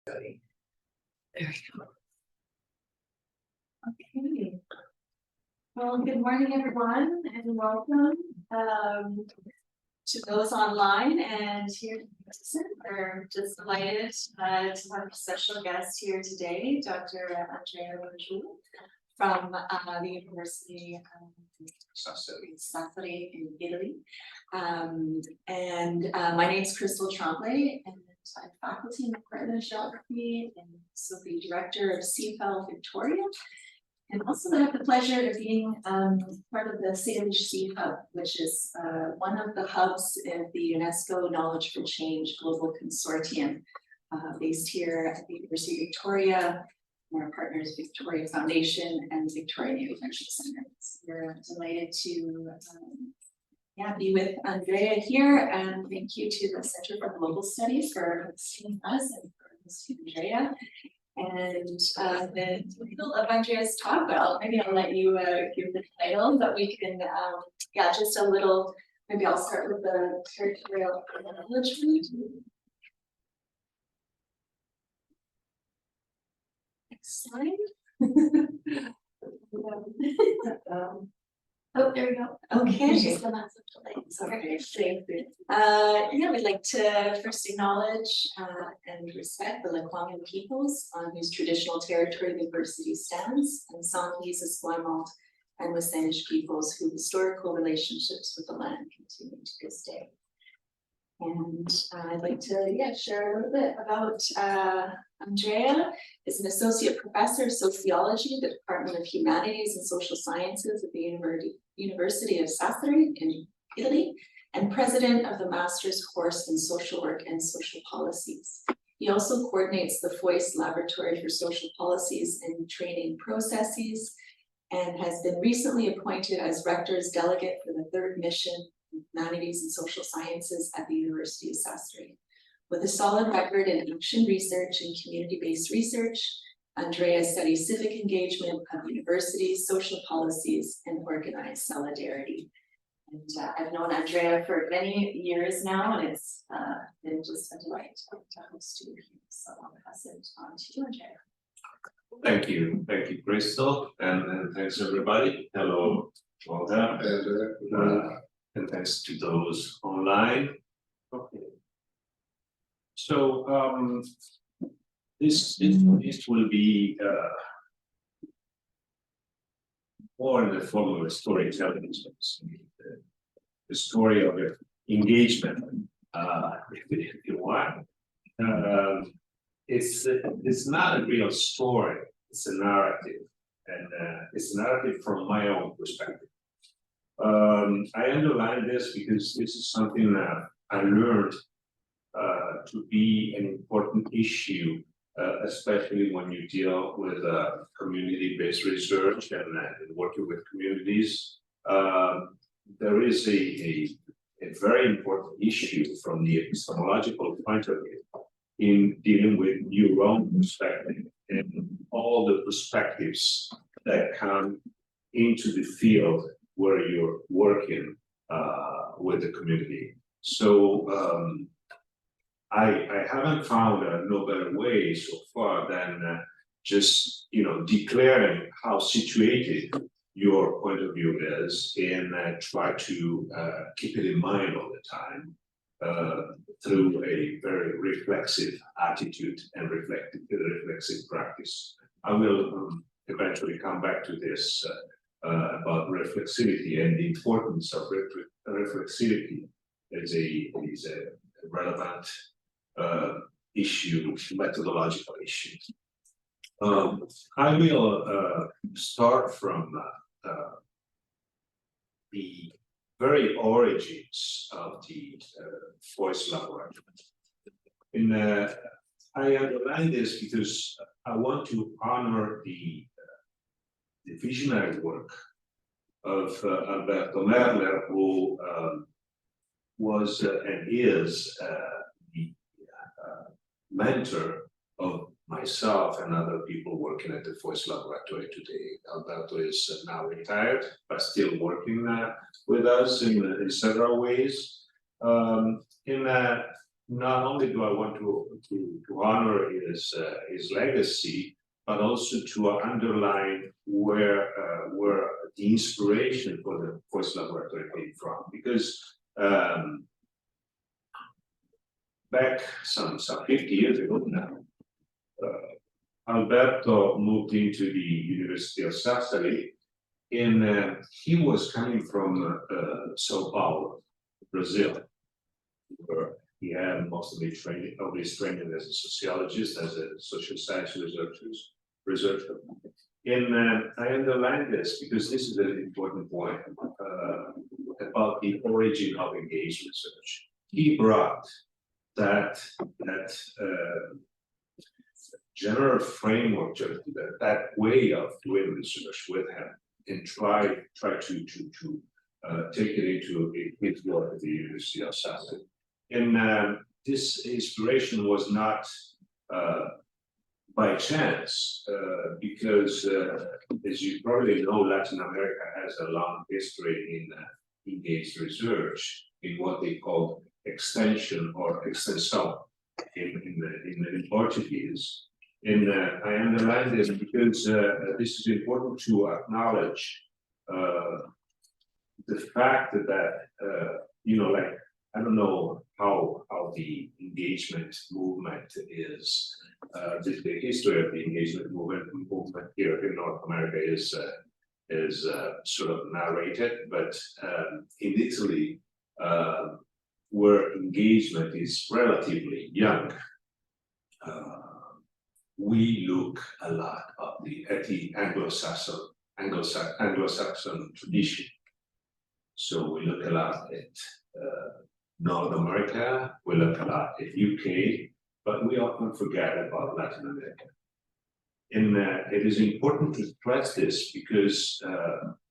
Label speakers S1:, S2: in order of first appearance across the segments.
S1: There we go. Okay. Well, good morning, everyone, and welcome to those online and here in person. We're just delighted to have a special guest here today, Dr. Andrea Vargiu from the University of Sassari in Italy. My name is Crystal Tremblay, and I'm faculty in the Department of Geography and also the director of CFL Victoria. And also I have the pleasure of being part of the Sociology Hub, which is one of the hubs of the UNESCO Knowledge for Change Global Consortium, based here at the University of Victoria. Our partners, Victoria Foundation and Victoria Intervention Center. So we're delighted to be with Andrea here, and thank you to the Center for Global Studies for hosting us and for hosting Andrea. And the title of Andrea's talk, well, maybe I'll let you give the title, but we can, just a little, maybe I'll start with the territorial acknowledgement. Next slide. Oh, there we go. Okay. Still not so delayed. Sorry. We'd like to first acknowledge and respect the Lekwungen peoples on whose traditional territory the university stands, and Songhees, Esquimalt, and Wasanish peoples whose historical relationships with the land continue to this day. And I'd like to share a little bit about Andrea is an associate professor of sociology at the Department of Humanities and Social Sciences at the University of Sassari in Italy, and president of the master's course in social work and social policies. He also coordinates the Foist Laboratory for Social Policies and Training Processes, and has been recently appointed as Rector's delegate for the third mission Humanities and Social Sciences at the University of Sassari. With a solid record in action research and community-based research, Andrea studies civic engagement of universities, social policies, and organized solidarity. And I've known Andrea for many years now, and it's been just a delight to host you here. So I'll pass it on to you, Andrea.
S2: Thank you, Crystal, and thanks everybody. Hello, Olga. And thanks to those online. Okay. So this will be more in the form of a storytelling, the story of engagement, if you want. It's not a real story; it's a narrative, and it's a narrative from my own perspective. I underline this because this is something that I learned to be an important issue, especially when you deal with community-based research and working with communities. There is a very important issue from the epistemological point of view in dealing with your own perspective and all the perspectives that come into the field where you're working with the community. So I haven't found no better way so far than just declaring how situated your point of view is, and try to keep it in mind all the time through a very reflexive attitude and reflexive practice. I will eventually come back to this about reflexivity and the importance of reflexivity as a relevant issue, methodological issue. I will start from the very origins of the Foist Laboratory. And I underline this because I want to honor the visionary work of Alberto Merler, who was and is the mentor of myself and other people working at the Foist Laboratory today. Alberto is now retired, but still working with us in several ways. not only do I want to honor his legacy, but also to underline where the inspiration for the Foist laboratory came from. Because back some 50 years ago now, Alberto moved into the University of Sassari, and he was coming from Sao Paulo, Brazil, where he had most of his training as a sociologist, as a social science researcher. And I underline this because this is an important point about the origin of engaged research. He brought that general framework, that way of doing research with him, and try to take it into his work at the University of Sassari. And this inspiration was not by chance, because as you probably know, Latin America has a long history in engaged research in what they call extension or extensão in Portuguese. And I underline this because this is important to acknowledge the fact that like, I don't know how the engagement movement is, the history of the engagement movement here in North America is sort of narrated, but in Italy, where engagement is relatively young, we look a lot at the Anglo-Saxon tradition. So we look a lot at North America, we look a lot at UK, but we often forget about Latin America. And it is important to stress this because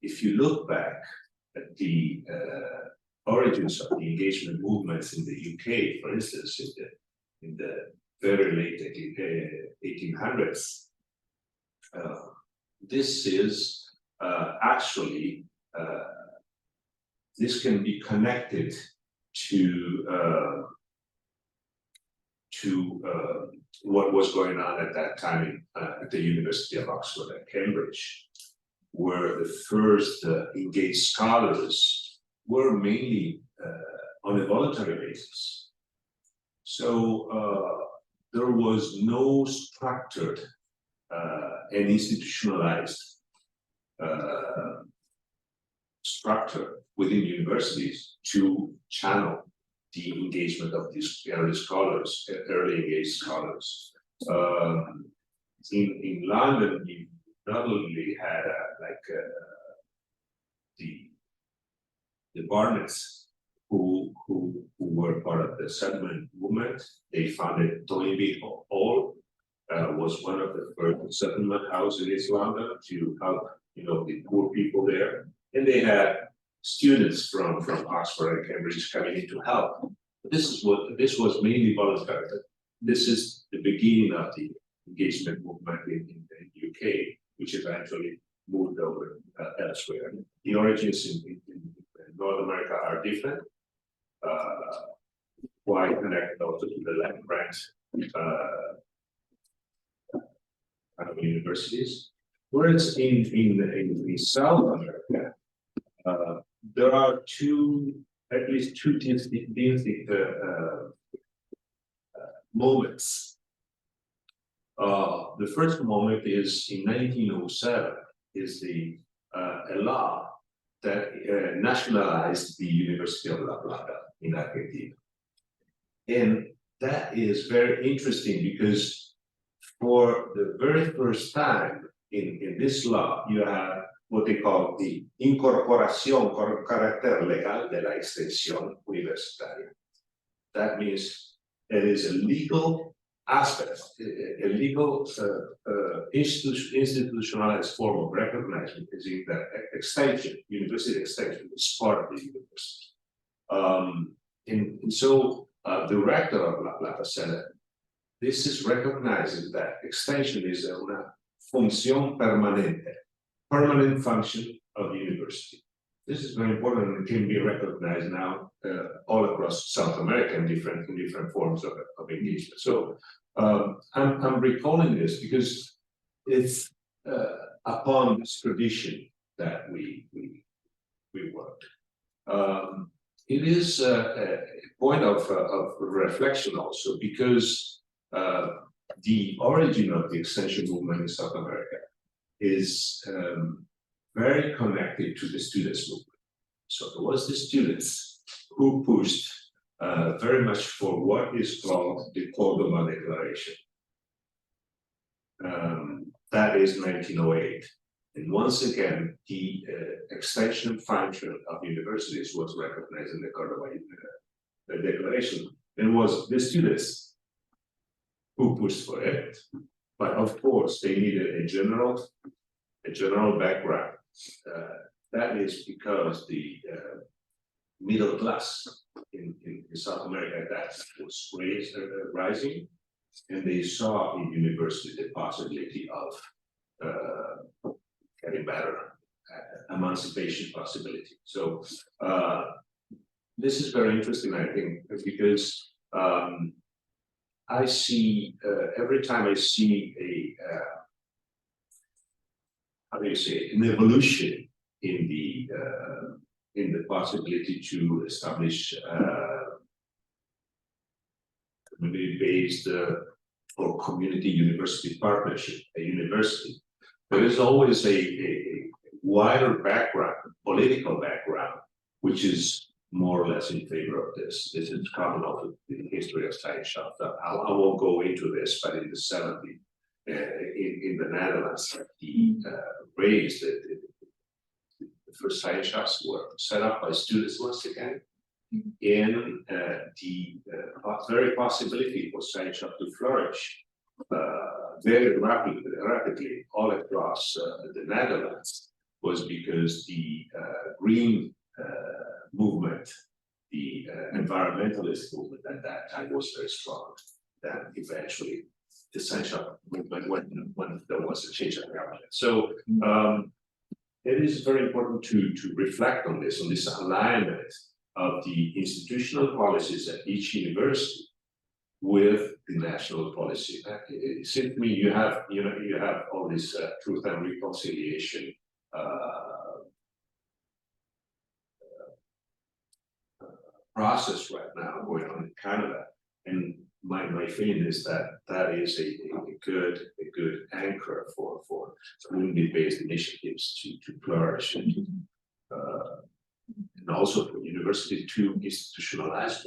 S2: if you look back at the origins of the engagement movements in the UK, for instance, in the very late 1800s, this is actually, this can be connected to what was going on at that time at the University of Oxford and Cambridge, where the first engaged scholars were mainly on a voluntary basis. So there was no structured and institutionalized structure within universities to channel the engagement of these early scholars, early engaged scholars. In London, you not only had the Barnetts who were part of the settlement movement. They founded Toynbee Hall, was one of the first settlement houses in East London to help the poor people there, and they had students from Oxford and Cambridge coming in to help. This was mainly voluntary. This is the beginning of the engagement movement in the UK, which eventually moved over elsewhere. The origins in North America are different, quite connected also to the land grants universities. Whereas in South America, there are at least two distinct moments. The first moment is in 1907, is a law that nationalized the University of La Plata in Argentina. And that is very interesting because for the very first time in this law, you have what they call the incorporación con carácter legal de la extensión universitaria. That means it is a legal aspect, a legal institutionalized form of recognition is in that extension, university extension is part of the university. And so the rector of La Plata said, this is recognizing that extension is una función permanente, permanent function of the university. this is very important and can be recognized now all across South America in different forms of engagement. So I'm recalling this because it's upon this tradition that we work. It is a point of reflection also because the origin of the extension movement in South America is very connected to the students' movement. So it was the students who pushed very much for what is called the Cordoba Declaration. That is 1908. And once again, the extension function of universities was recognized in the Cordoba Declaration. It was the students who pushed for it, but of course they needed a general background. That is because the middle class in South America at that time was rising, and they saw in university the possibility of getting better, emancipation possibility. So this is very interesting, I think, because I see every time I see how do you say, an evolution in the possibility to establish community-based or community university partnership, a university. There is always a wider background, political background, which is more or less in favor of this. This is common of the history of science shop. I won't go into this, but in the 70s, in the Netherlands, he raised the first science shops were set up by students once again, and the very possibility for science shop to flourish very rapidly all across the Netherlands was because the green movement, the environmentalist movement at that time was very strong. Then eventually the science shop movement when there was a change of government. So it is very important to reflect on this alignment of the institutional policies at each university with the national policy. It seems to me you have all this truth and reconciliation process right now going on in Canada, and my feeling is that is a good anchor for community-based initiatives to flourish and also for university to institutionalize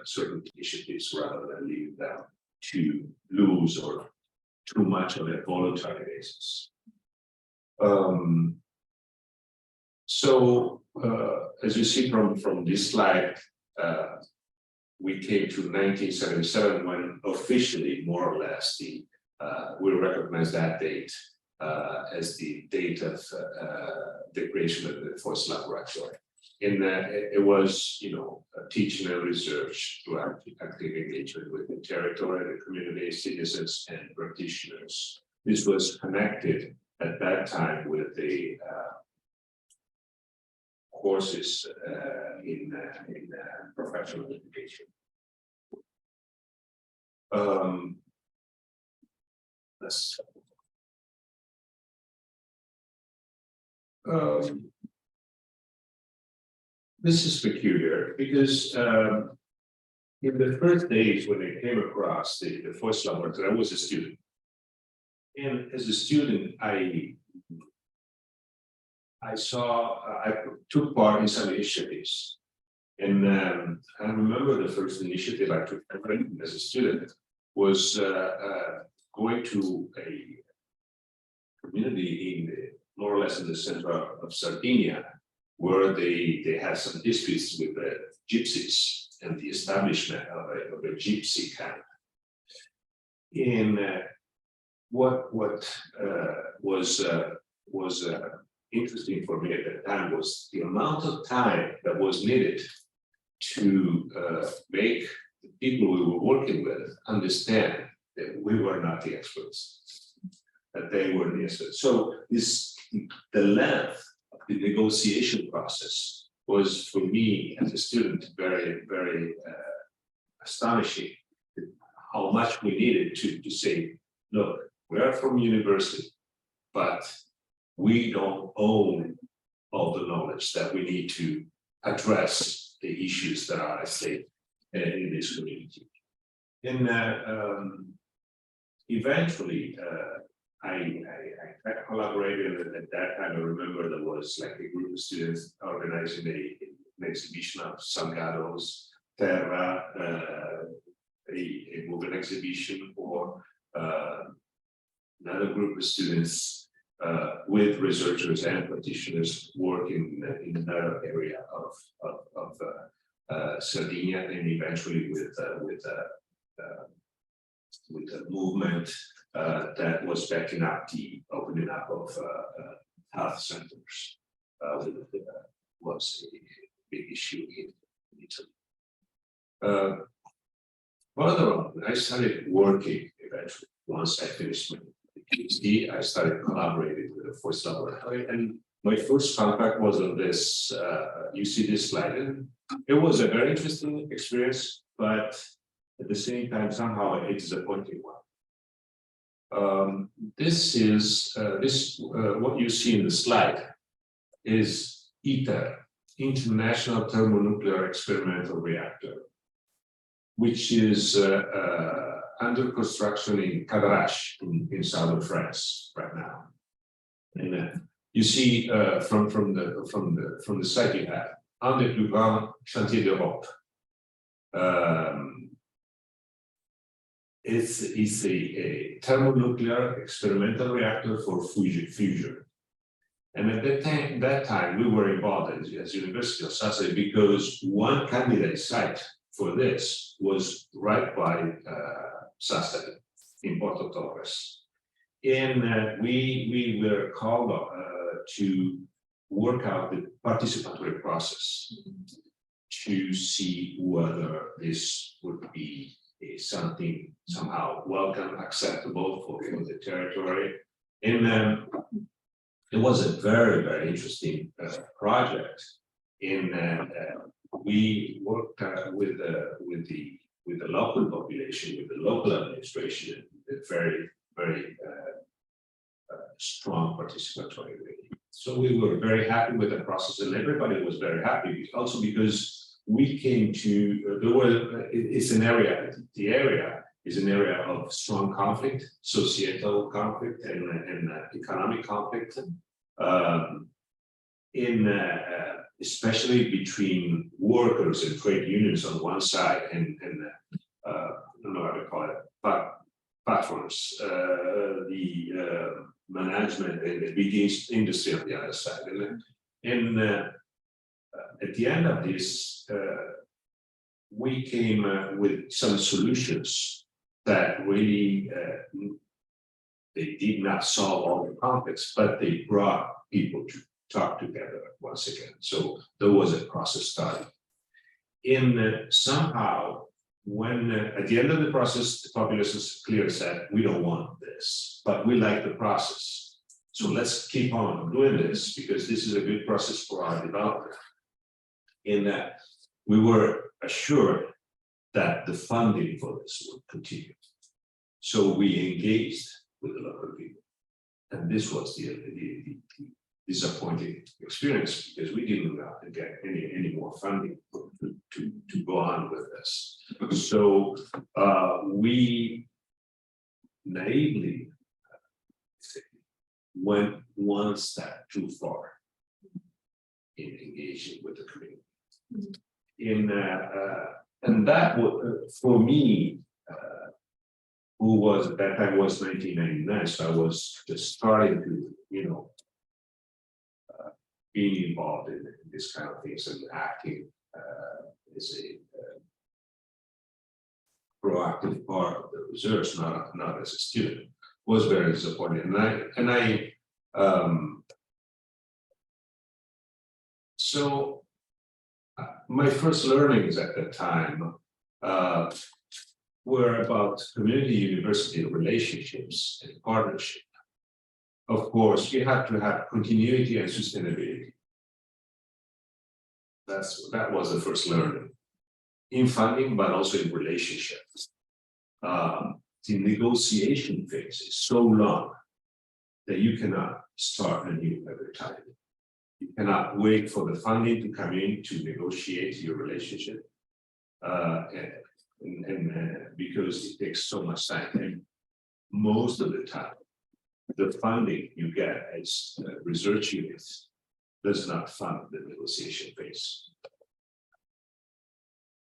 S2: certain initiatives rather than leave them to lose or too much on a voluntary basis. So as you see from this slide, we came to 1977 when officially, more or less, we recognize that date as the date of the creation of the Foist laboratory. And it was, teaching and research through active engagement with the territory, the community, citizens, and practitioners. This was connected at that time with the courses in professional education. This is peculiar because in the first days when I came across the Foist laboratory, I was a student. And as a student, I took part in some initiatives. And I remember the first initiative I took as a student was going to a community more or less in the center of Sardinia, where they had some disputes with the gypsies and the establishment of a gypsy camp. And what was interesting for me at that time was the amount of time that was needed to make the people we were working with understand that we were not the experts, that they were the experts. So the length of the negotiation process was for me as a student very, very astonishing. How much we needed to say, look, we are from university, but we don't own all the knowledge that we need to address the issues that are at stake in this community. And eventually, I collaborated at that time. I remember there was like a group of students organizing an exhibition of Salgado's Terra, a moving exhibition for another group of students with researchers and practitioners working in another area of Sardinia, and eventually with a movement that was backing up the opening up of health centers, was a big issue in Italy. Further on, I started working eventually. Once I finished my PhD, I started collaborating with the Foist laboratory, and my first contact was on this. You see this slide, and it was a very interesting experience, but at the same time, somehow a disappointing one. This is what you see in the slide is ITER, International Thermonuclear Experimental Reactor, which is under construction in Cadarache in southern France right now. And you see from the site you have un des plus grands chantiers d'Europe. It's a thermonuclear experimental reactor for fusion. And at that time, we were involved as University of Sassari because one candidate site for this was right by Sassari in Porto Torres. And we were called to work out the participatory process to see whether this would be something somehow welcome, acceptable for the territory. And it was a very, very interesting project. We worked with the local population, with the local administration, a very, very strong participatory way. So we were very happy with the process, and everybody was very happy. Also because we came to it's an area. The area is an area of strong conflict, societal conflict, and economic conflict. Especially between workers and trade unions on one side, and I don't know how to call it, but patrons, the management and the big industry on the other side. And at the end of this, we came with some solutions that really they did not solve all the conflicts, but they brought people to talk together once again. So there was a process started. Somehow, when at the end of the process, the populace clearly said, we don't want this, but we like the process. So let's keep on doing this because this is a good process for our development. And we were assured that the funding for this would continue. So we engaged with the local people. And this was the disappointing experience because we didn't get any more funding to go on with this. So we naively went one step too far in engaging with the community. And that was, for me, who was at that time was 1999, so I was just starting to, being involved in this kind of things and acting as a proactive part of the research, not as a student, was very disappointing. So my first learnings at that time were about community-university relationships and partnership. Of course, you have to have continuity and sustainability. That was the first learning in funding, but also in relationships. The negotiation phase is so long that you cannot start anew every time. You cannot wait for the funding to come in to negotiate your relationship, because it takes so much time. And most of the time, the funding you get as research units does not fund the negotiation phase.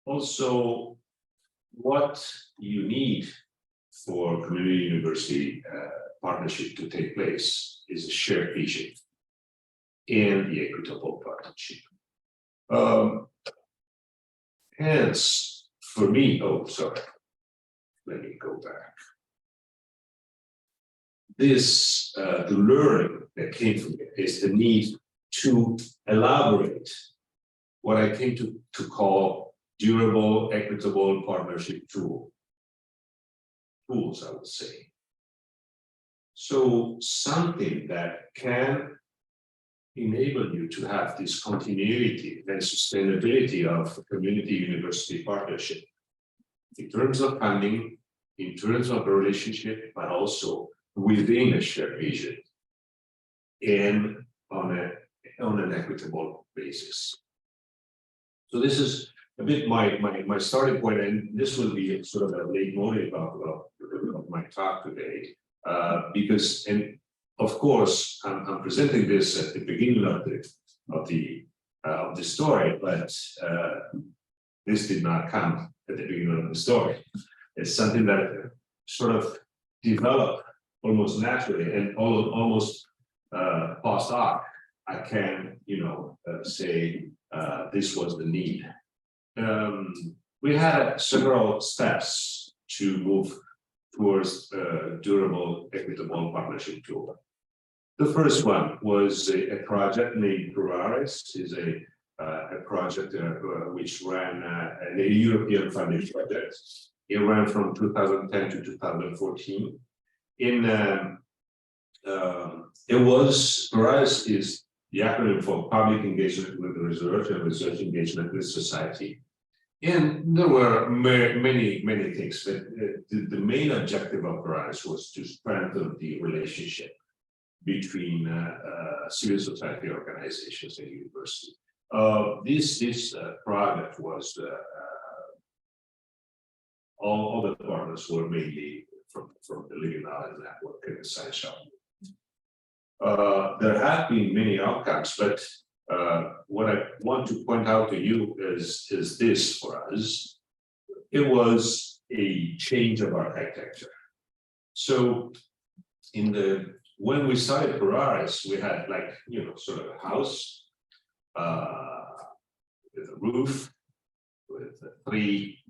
S2: Also, what you need for community university partnership to take place is a shared vision and the equitable partnership. Hence, for me, let me go back. This, the learning that came from it is the need to elaborate what I came to call durable, equitable partnership tools, I would say. So something that can enable you to have this continuity and sustainability of community university partnership in terms of funding, in terms of a relationship, but also within a shared vision and on an equitable basis. So this is a bit my starting point, and this will be sort of a leitmotif of my talk today, because, and of course, I'm presenting this at the beginning of the story, but this did not come at the beginning of the story. It's something that sort of developed almost naturally and almost post hoc. I can, say this was the need. We had several steps to move towards durable, equitable partnership tool. The first one was a project named Pluralis, is a project which ran a European funding project. It ran from 2010 to 2014. Pluralis is the acronym for Public Engagement with Research and Research Engagement with Society. And there were many things, but the main objective of Pluralis was to strengthen the relationship between civil society organizations and university. This project was all the partners were mainly from the Living Knowledge Network and the Science Shop. There have been many outcomes, but what I want to point out to you is this for us. It was a change of architecture. So when we started Pluralis, we had sort of a house with a roof, with three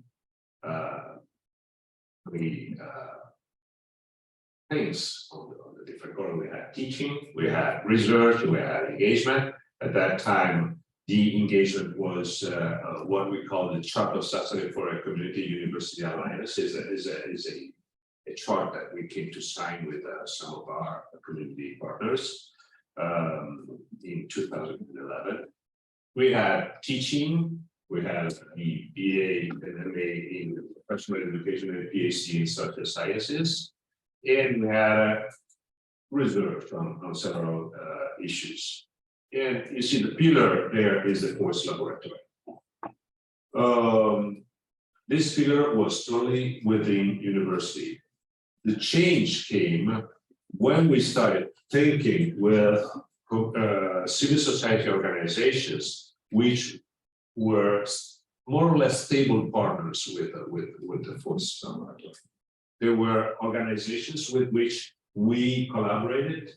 S2: things on the different corner. We had teaching, we had research, we had engagement. At that time, the engagement was what we call the Chart of Sassari for a Community University Alliance. Is a chart that we came to sign with some of our community partners in 2011. We had teaching, we had the BA and MA in professional education and PhD in social sciences, and we had research on several issues. And you see the pillar there is the Foist laboratory. This pillar was totally within university. The change came when we started thinking with civil society organizations, which were more or less stable partners with the Foist laboratory. There were organizations with which we collaborated,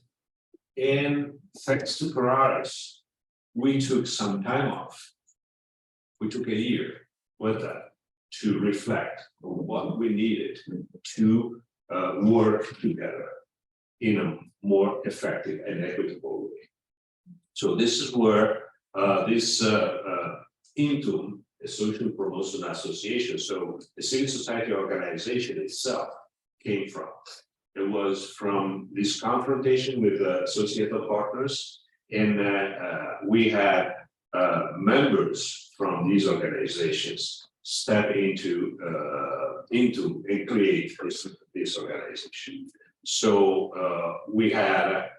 S2: and thanks to Pluralis, we took some time off. We took a year with that to reflect on what we needed to work together in a more effective and equitable way. So this is where this Intum, a social promotion association, so the civil society organization itself came from. It was from this confrontation with societal partners, and we had members from these organizations step into and create this organization. So we had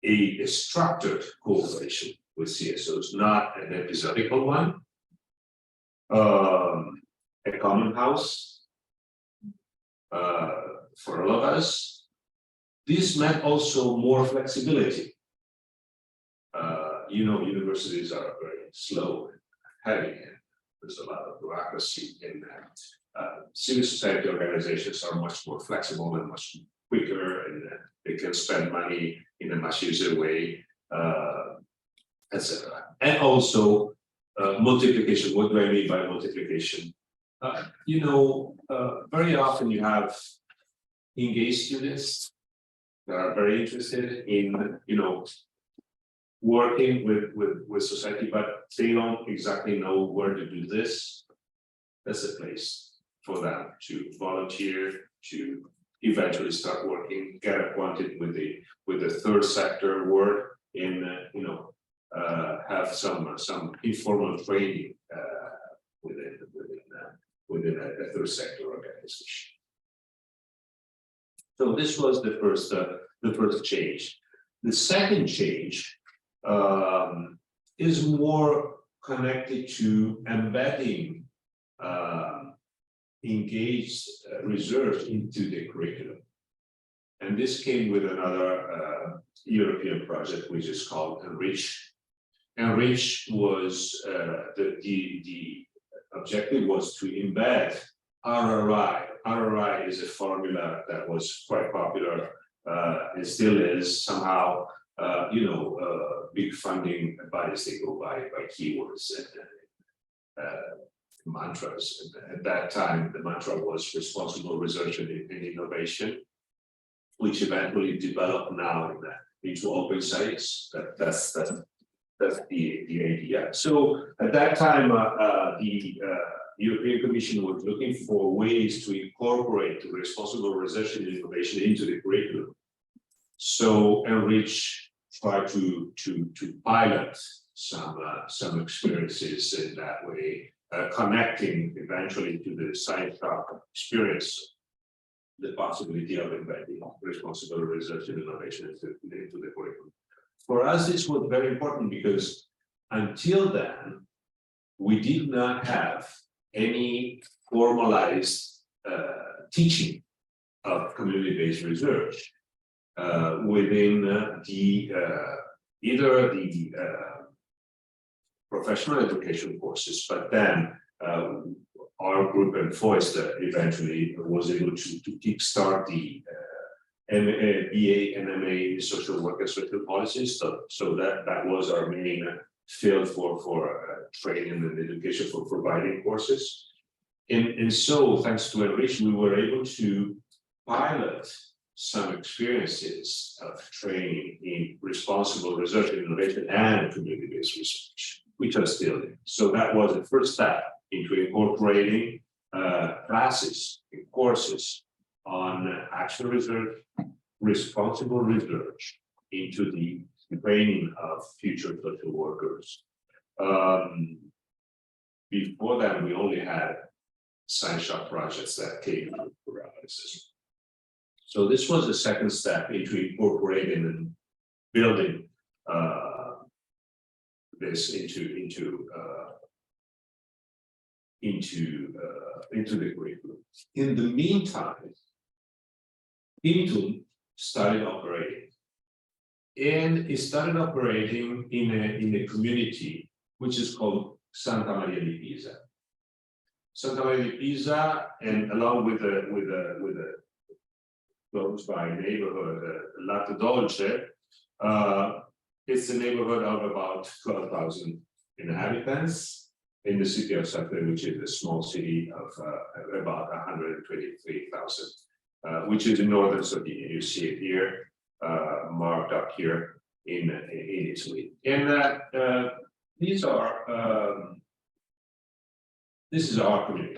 S2: a structured cooperation with CSOs, not an episodical one. A common house for all of us. This meant also more flexibility. Universities are very slow and heavy, and there's a lot of bureaucracy in that. Civil society organizations are much more flexible and much quicker, and they can spend money in a much easier way, etc. And also multiplication. What do I mean by multiplication? Very often you have engaged students that are very interested in, working with society, but they don't exactly know where to do this. That's a place for them to volunteer, to eventually start working, get acquainted with the third sector work, and have some informal training within a third sector organization. So this was the first change. The second change is more connected to embedding engaged research into the curriculum. And this came with another European project, which is called Enrich. Enrich was the objective was to embed RRI. RRI is a formula that was quite popular. It still is somehow. Big funding bodies, they go by keywords and mantras. And at that time, the mantra was responsible research and innovation, which eventually developed now into open science. That's the idea. So at that time, the European Commission was looking for ways to incorporate responsible research and innovation into the curriculum. So Enrich tried to pilot some experiences in that way, connecting eventually to the science talk experience the possibility of embedding responsible research and innovation into the curriculum. For us, this was very important because until then, we did not have any formalized teaching of community-based research within either the professional education courses, but then our group and Foist eventually was able to kickstart the BA and MA in social work and social policies. So that was our main field for training and education for providing courses. And so thanks to Enrich, we were able to pilot some experiences of training in responsible research and innovation and community-based research, which are still there. So that was the first step into incorporating classes and courses on actual research, responsible research into the training of future social workers. Before that, we only had science shop projects that came out for analysis. So this was the second step into incorporating and building this into the curriculum. In the meantime, Intum started operating, and it started operating in a community which is called Santa Maria di Pisa. Santa Maria di Pisa, and along with the close by neighborhood Latte Dolce, it's a neighborhood of about 12,000 inhabitants in the city of Sassari, which is a small city of about 123,000, which is in northern Sardinia. You see it here, marked up here in Italy. And this is our community,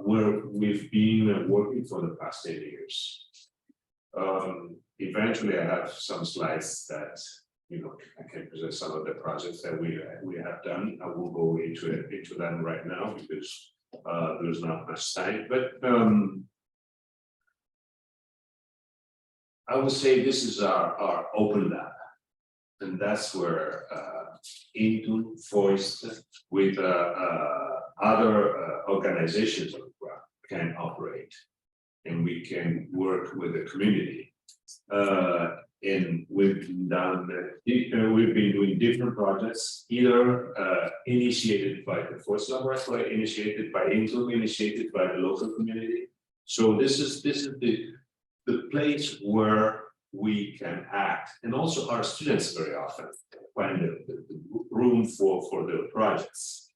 S2: where we've been working for the past 10 years. Eventually, I have some slides that I can present some of the projects that we have done. I won't go into them right now because there's not much time, but I would say this is our open lab, and that's where into Foist with other organizations on the ground can operate, and we can work with the community. And we've been doing different projects, either initiated by the Foist Laboratory, initiated by Intel, initiated by the local community. So this is the place where we can act, and also our students very often find the room for their projects.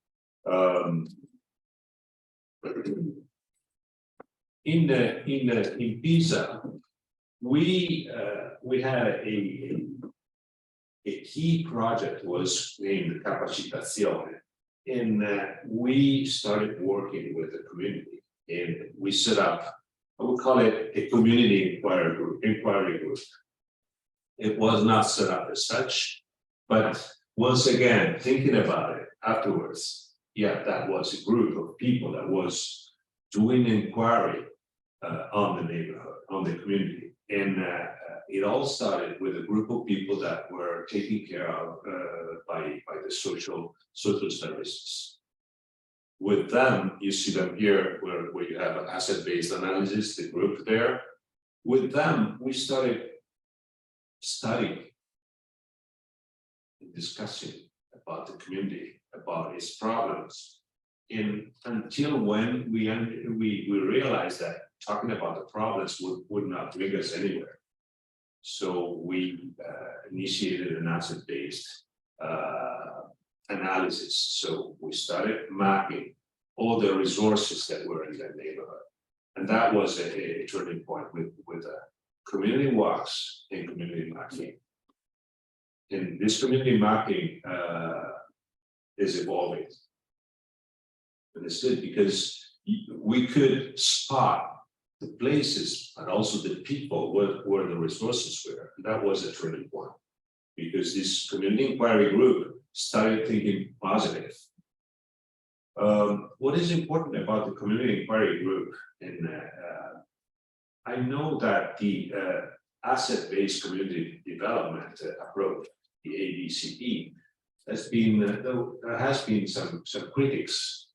S2: In Pisa, we had a key project was named Capacitazione, and we started working with the community, and we set up, I would call it a community inquiry group. It was not set up as such, but once again, thinking about it afterwards, yeah, that was a group of people that was doing inquiry on the neighborhood, on the community. And it all started with a group of people that were taken care of by the social services. With them, you see them here where you have an asset-based analysis, the group there. With them, we started studying and discussing about the community, about its problems. And until when we realized that talking about the problems would not bring us anywhere. So we initiated an asset-based analysis. So we started mapping all the resources that were in that neighborhood. And that was a turning point with community walks and community mapping. And this community mapping is evolving. And it's good because we could spot the places and also the people where the resources were. And that was a turning point, because this community inquiry group started thinking positive. What is important about the community inquiry group, and I know that the asset-based community development approach, the ABCD, has been there has been some critics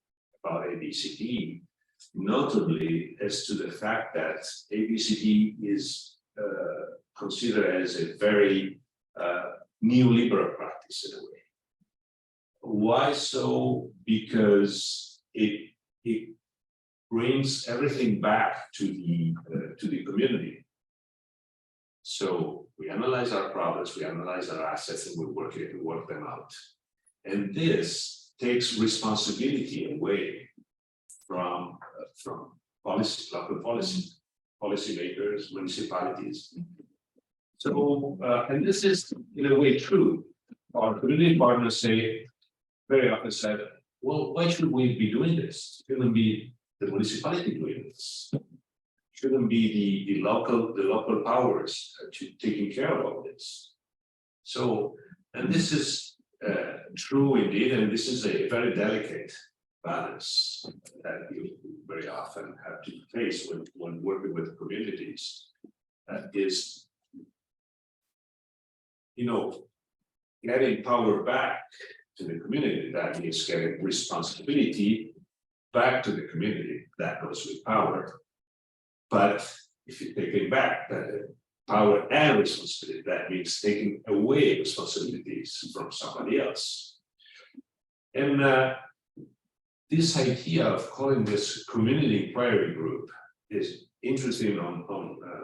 S2: about ABCD, notably as to the fact that ABCD is considered as a very neoliberal practice in a way. Why so? Because it brings everything back to the community. So we analyze our problems, we analyze our assets, and we work them out. And this takes responsibility away from local policymakers, municipalities. So and this is in a way true. Our community partners very often said, well, why should we be doing this? Shouldn't be the municipality doing this? Shouldn't be the local powers taking care of all this? So, and this is true indeed, and this is a very delicate balance that you very often have to face when working with communities. Is, getting power back to the community. That means getting responsibility back to the community. That goes with power. But if you take it back, power and responsibility, that means taking away responsibilities from somebody else. And this idea of calling this community inquiry group is interesting.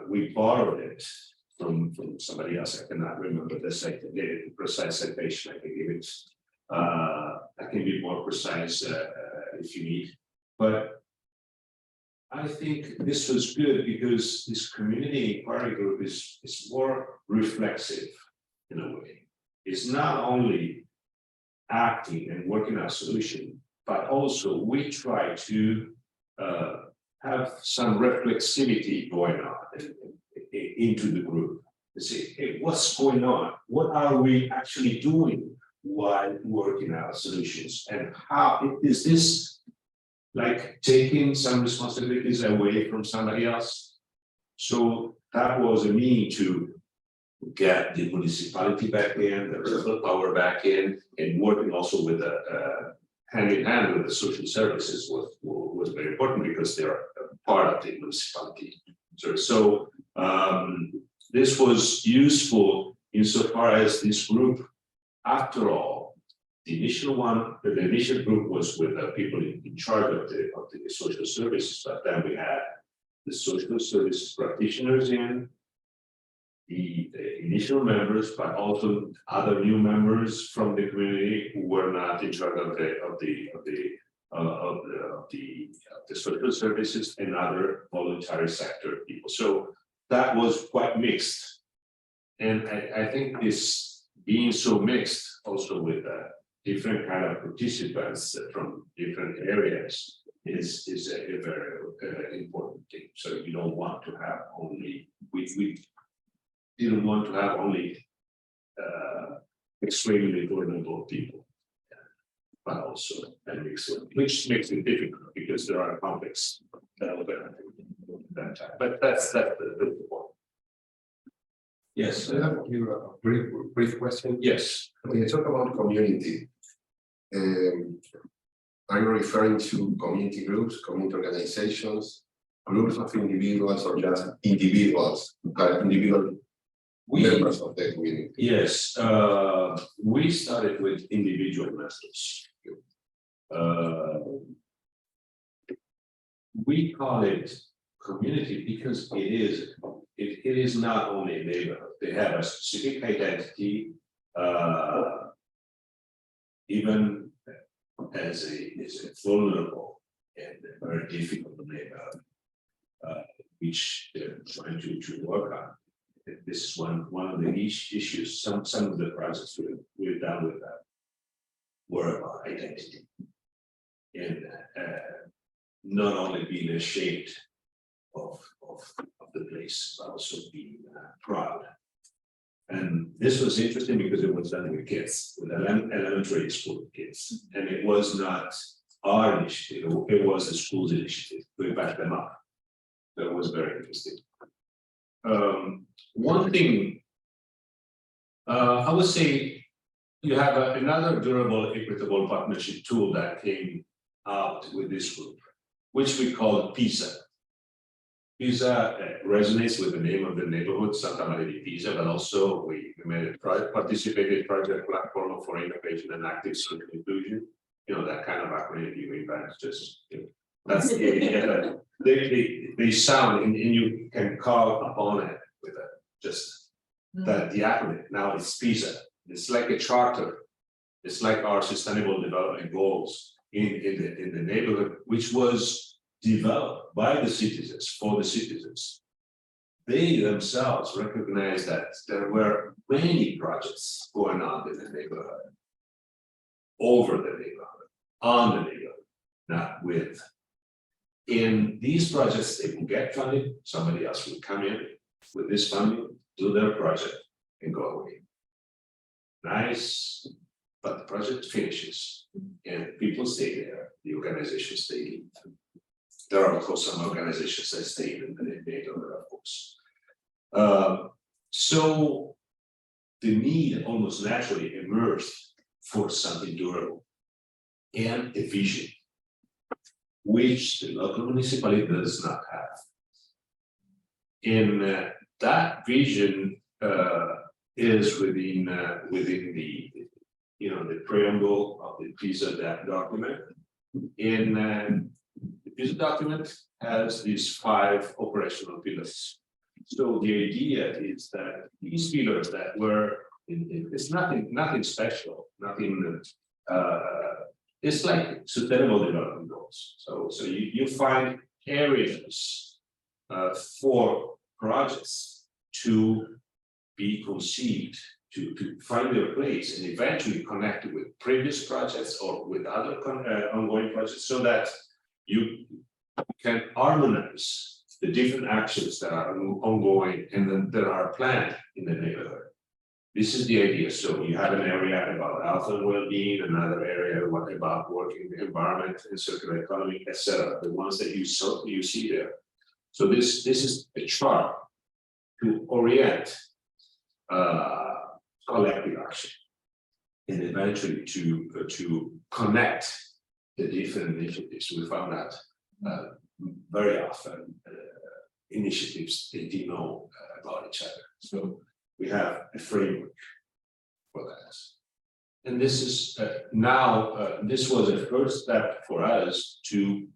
S2: We borrowed it from somebody else. I cannot remember the precise citation. I can give it. I can be more precise if you need. But I think this was good because this community inquiry group is more reflexive in a way. It's not only acting and working on a solution, but also we try to have some reflexivity going on into the group. to say, hey, what's going on? What are we actually doing while working out solutions? And how is this like taking some responsibilities away from somebody else? So that was a means to get the municipality back in, the local power back in, and working also with the hand in hand with the social services was very important because they're part of the municipality. So this was useful insofar as this group, after all, the initial group was with the people in charge of the social services, but then we had the social service practitioners in, the initial members, but also other new members from the community who were not in charge of the social services and other voluntary sector people. So that was quite mixed, and I think this being so mixed, also with different kind of participants from different areas, is a very important thing. So you don't want to have only we didn't want to have only extremely vulnerable people, but also a mix, which makes it difficult because there are complex that time. But that's the point. Yes.
S3: I have here a brief question.
S2: Yes.
S3: When you talk about community, are you referring to community groups, community organizations, groups of individuals, or just individuals, individual members of the community?
S2: Yes, we started with individual members. We call it community because it is not only a neighborhood. They have a specific identity, even as a vulnerable and very difficult neighborhood, which they're trying to work on. This is one of the issues. Some of the projects we've done with that were about identity, and not only being ashamed of the place, but also being proud. And this was interesting because it was done with kids, with elementary school kids, and it was not our initiative; it was the school's initiative. We backed them up. That was very interesting. One thing I would say, you have another durable, equitable partnership tool that came out with this group, which we call PISA. PISA resonates with the name of the neighborhood, Santa Maria di Pisa, but also we made a participated project platform for innovation and active social inclusion. You know, that kind of acronym you invent, just that's they sound, and you can call upon it with just that the acronym. Now it's PISA. It's like a charter. It's like our sustainable development goals in the neighborhood, which was developed by the citizens for the citizens. They themselves recognize that there were many projects going on in the neighborhood, over the neighborhood, on the neighborhood, not with. In these projects, they will get funded, somebody else will come in with this funding, do their project, and go away. Nice, but the project finishes, and people stay there, the organizations stay. There are, of course, some organizations that stay in the neighborhood, of course. So the need almost naturally emerged for something durable and a vision, which the local municipality does not have. And that vision is within the the preamble of the PISA document. In the PISA document has these 5 operational pillars. So the idea is that these pillars that were, it's nothing special, nothing. It's like sustainable development goals. So you find areas for projects to be conceived, to find their place, and eventually connect with previous projects or with other ongoing projects, so that you can harmonize the different actions that are ongoing and then that are planned in the neighborhood. This is the idea. So you have an area about health and well-being, another area about working environment and circular economy, etc. The ones that you see there. So this is a chart to orient collective action and eventually to connect the different initiatives. We found that very often initiatives they didn't know about each other. So we have a framework for that. And this is now, this was a first step for us to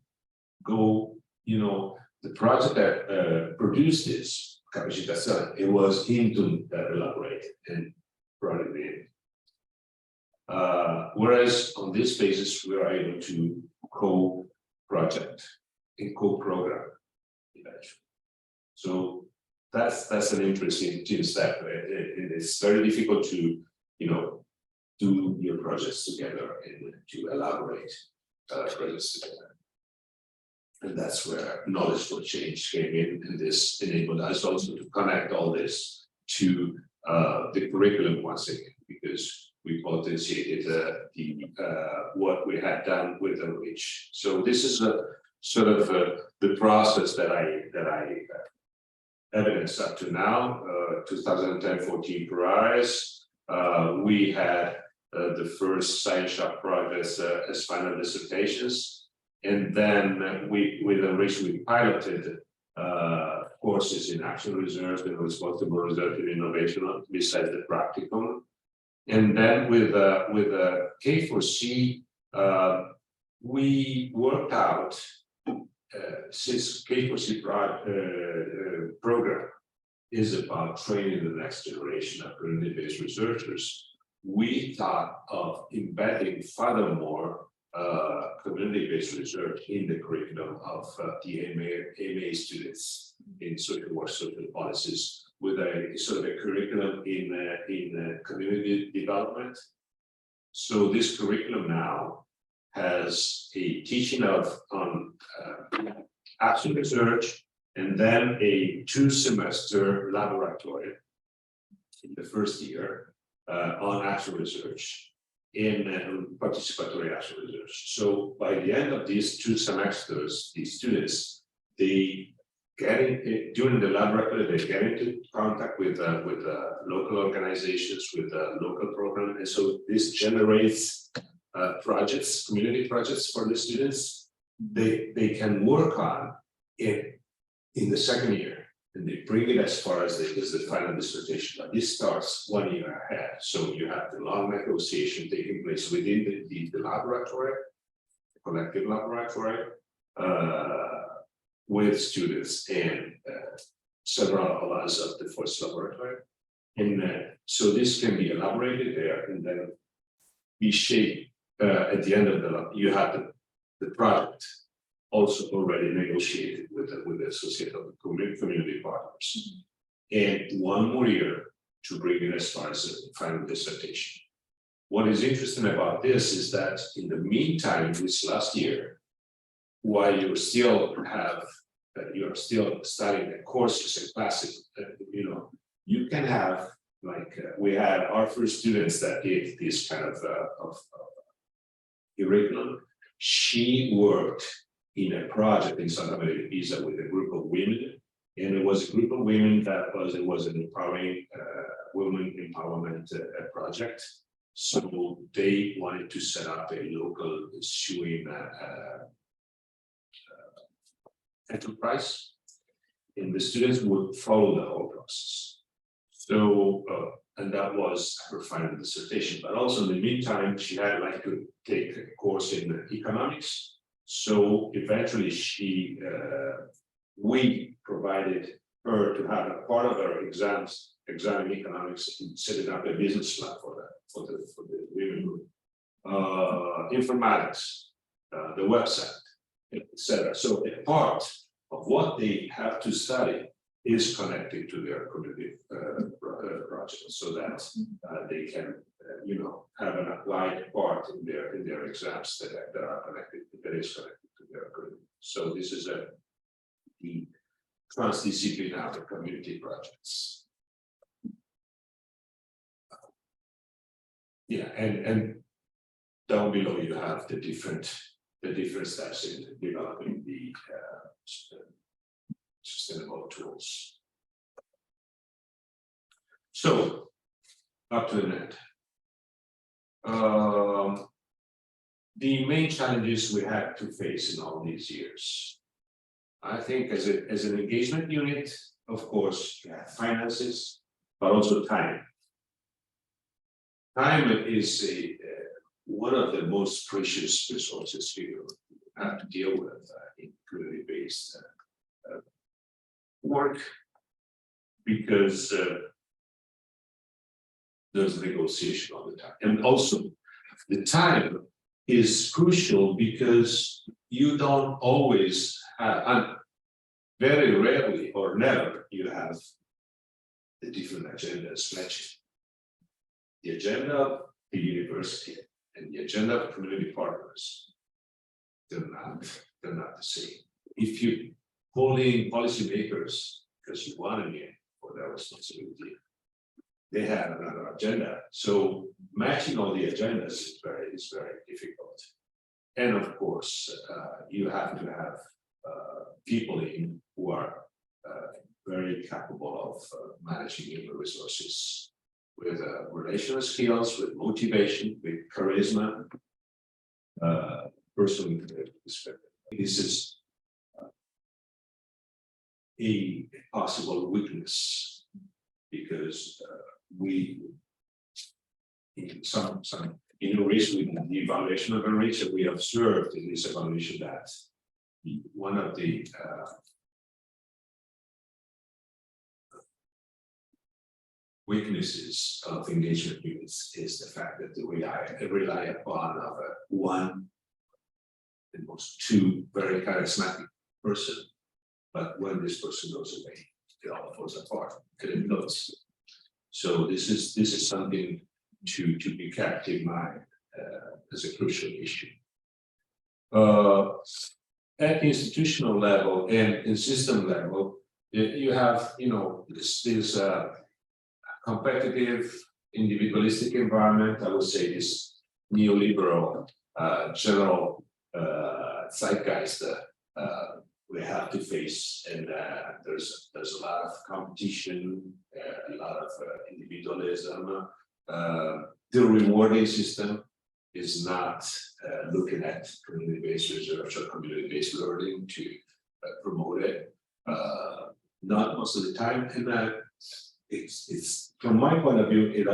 S2: go, the project that produced this capacitazione, it was Hinton that elaborated and brought it in. Whereas on this basis, we are able to co-project and co-program eventually. So that's an interesting step. It is very difficult to, do your projects together and to elaborate projects together. And that's where knowledge for change came in, and this enabled us also to connect all this to the curriculum once again, because we potentiated what we had done with the reach. So this is a sort of the process that I evidenced up to now. 2010-14 prize, we had the first science shop projects as final dissertations, and then with the reach we piloted courses in action research and responsible research and innovation besides the practicum. And then with K4C, we worked out, since K4C program is about training the next generation of community-based researchers, we thought of embedding furthermore community-based research in the curriculum of the MA students in social work, social policies, with a sort of a curriculum in community development. So this curriculum now has a teaching on action research, and then a 2-semester laboratory in the first year on action research in participatory action research. So by the end of these 2 semesters, these students, they during the laboratory, they get into contact with local organizations, with local programs, and so this generates projects, community projects for the students. They can work on in the second year, and they bring it as far as the final dissertation. But this starts 1 year ahead, so you have the long negotiation taking place within the laboratory, the collective laboratory. With students and several of us of the Foist laboratory. And so this can be elaborated there and then be shaped at the end of you have the project also already negotiated with the associated community partners. And 1 more year to bring it as far as the final dissertation. What is interesting about this is that in the meantime, this last year, while you're still studying the courses and classes, you can have, like we had our first students that did this kind of curriculum. She worked in a project in Santa Maria Pisa with a group of women, and it was a group of women it was an empowering women empowerment project. So they wanted to set up a local sewing enterprise, and the students would follow the whole process. So, and that was her final dissertation. But also in the meantime, she had to take a course in economics. So eventually, we provided her to have a part of her exams, examining economics, and setting up a business plan for the women group. Informatics, the website, etc. So a part of what they have to study is connected to their community project, so that they can, have an applied part in their exams that are connected, that is connected to their community. So this is transdisciplinary community projects. Yeah, and down below you have the different steps in developing the sustainable tools. So up to the end. The main challenges we had to face in all these years. I think as an engagement unit, of course, you have finances, but also time. Time is one of the most precious resources you have to deal with in community-based work, because there's negotiation all the time. And also, the time is crucial because you don't always have, and very rarely or never, you have the different agendas matching. The agenda of the university and the agenda of community partners, they're not the same. If you pull in policymakers because you want them in for their responsibility, they have another agenda. So matching all the agendas is very difficult. And of course, you have to have people in who are very capable of managing human resources, with relational skills, with motivation, with charisma, personal perspective. This is a possible weakness, because we, in some innovation, with the evaluation of innovation, we observed in this evaluation that one of the weaknesses of engagement units is the fact that they rely upon one, at most two, very charismatic person, but when this person goes away, it all falls apart and it blows. So this is something to be kept in mind as a crucial issue. At institutional level and in system level, you have this competitive, individualistic environment. I would say this neoliberal general zeitgeist we have to face, and there's a lot of competition, a lot of individualism. The rewarding system is not looking at community-based research or community-based learning to promote it. Not most of the time, and it's from my point of view, it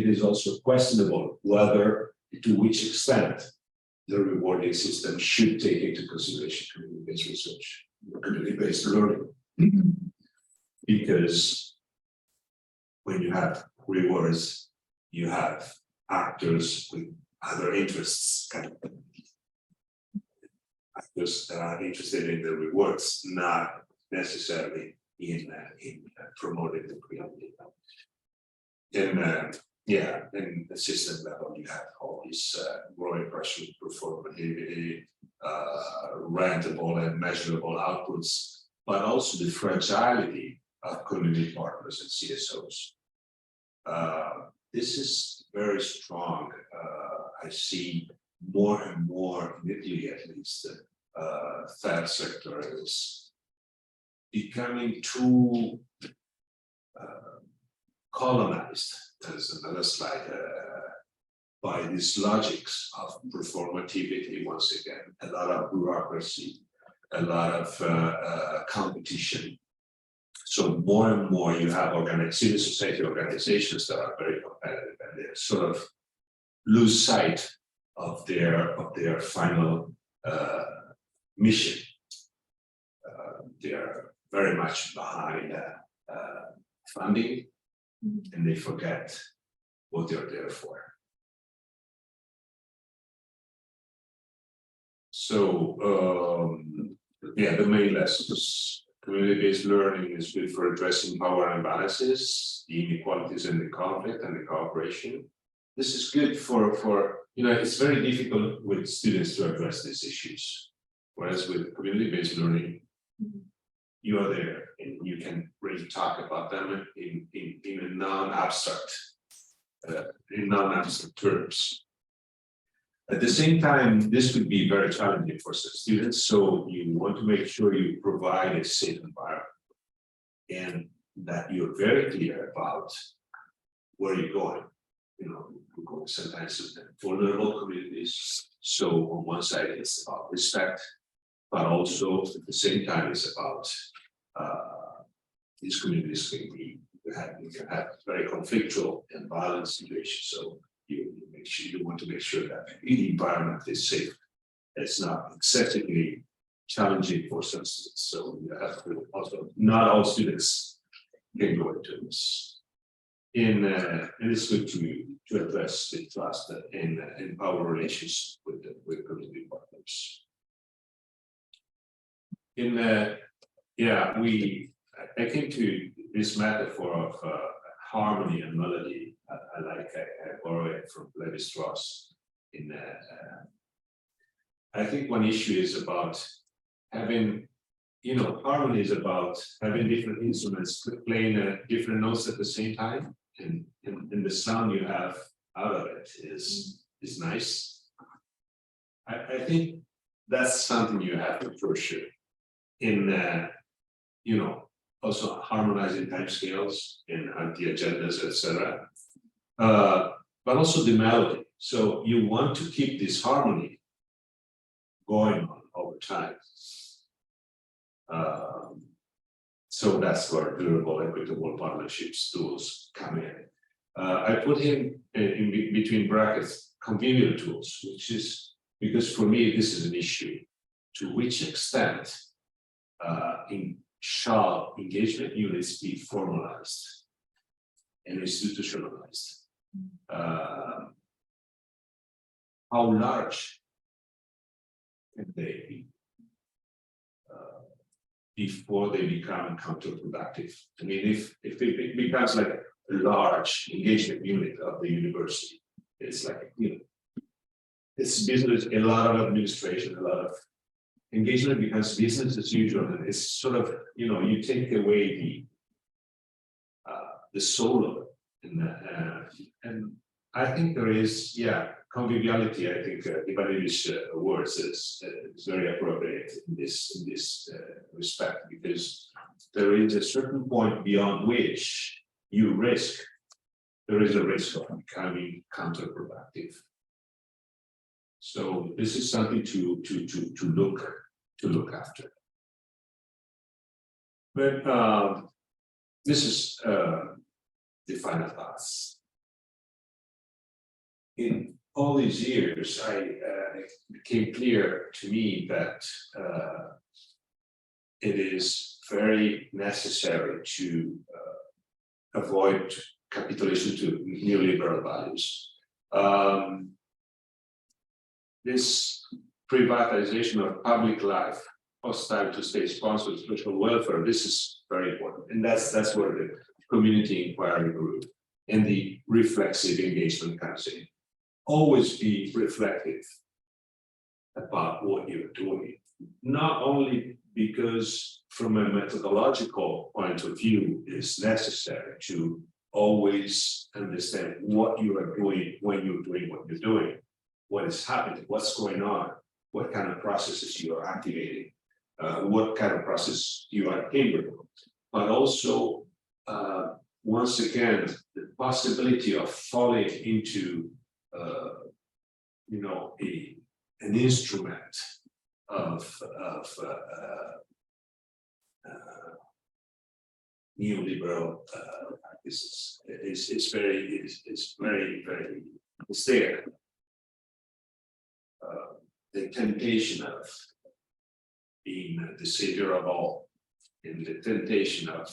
S2: is also questionable whether, to which extent, the rewarding system should take into consideration community-based research, community-based learning. Because when you have rewards, you have actors with other interests, actors that are interested in the rewards, not necessarily in promoting the community. In the system level, you have all these growing pressure to performativity, rentable and measurable outputs, but also the fragility of community partners and CSOs. This is very strong. I see more and more in Italy, at least, third sector is becoming too colonized. There's another slide by these logics of performativity. Once again, a lot of bureaucracy, a lot of competition. So more and more you have civil society organizations that are very competitive, and they sort of lose sight of their final mission. They are very much behind funding, and they forget what they're there for. So, the main lessons. Community-based learning is good for addressing power imbalances, the inequalities and the conflict and the cooperation. This is good for it's very difficult with students to address these issues. Whereas with community-based learning, you are there and and you can really talk about them in a non-abstract terms. At the same time, this could be very challenging for some students, so you want to make sure you provide a safe environment and that you're very clear about where you're going. You know, we're going sometimes to vulnerable communities. So on one side, it's about respect, but also at the same time, it's about these communities can be you can have very conflictual and violent situations. So you want to make sure that the environment is safe. It's not excessively challenging for some students. So you have to also, not all students can go into this. And it's good to address the trust and our relations with community partners. I came to this metaphor of harmony and melody. I borrow it from Levi-Strauss. I think one issue is about having, harmony is about having different instruments playing different notes at the same time, and the sound you have out of it is nice. I think that's something you have to pursue in also harmonizing timescales and the agendas, etc. But also the melody. So you want to keep this harmony going on over time. So that's where durable, equitable partnerships tools come in. I put in between brackets convivial tools, which is because for me this is an issue. To which extent shall engagement units be formalized and institutionalized? How large can they be before they become counterproductive? I mean, if it becomes like a large engagement unit of the university, it's like, it's business, a lot of administration, a lot of engagement becomes business as usual, and it's sort of, you take away the soul of it. And I think there is, conviviality. I think Ivanovich's words is very appropriate in this respect, because there is a certain point beyond which there is a risk of becoming counterproductive. So this is something to look after. But this is the final thoughts. In all these years, it became clear to me that it is very necessary to avoid capitulation to neoliberal values. This privatization of public life, hostile to state-sponsored social welfare, this is very important. And that's where the community inquiry group and the reflexive engagement comes in. Always be reflective about what you're doing, not only because from a methodological point of view, it's necessary to always understand what you are doing when you're doing what you're doing, what is happening, what's going on, what kind of processes you are activating, what kind of process you are capable, but also, once again, the possibility of falling into, an instrument of neoliberal practices is very, it's there. The temptation of being the savior of all, and the temptation of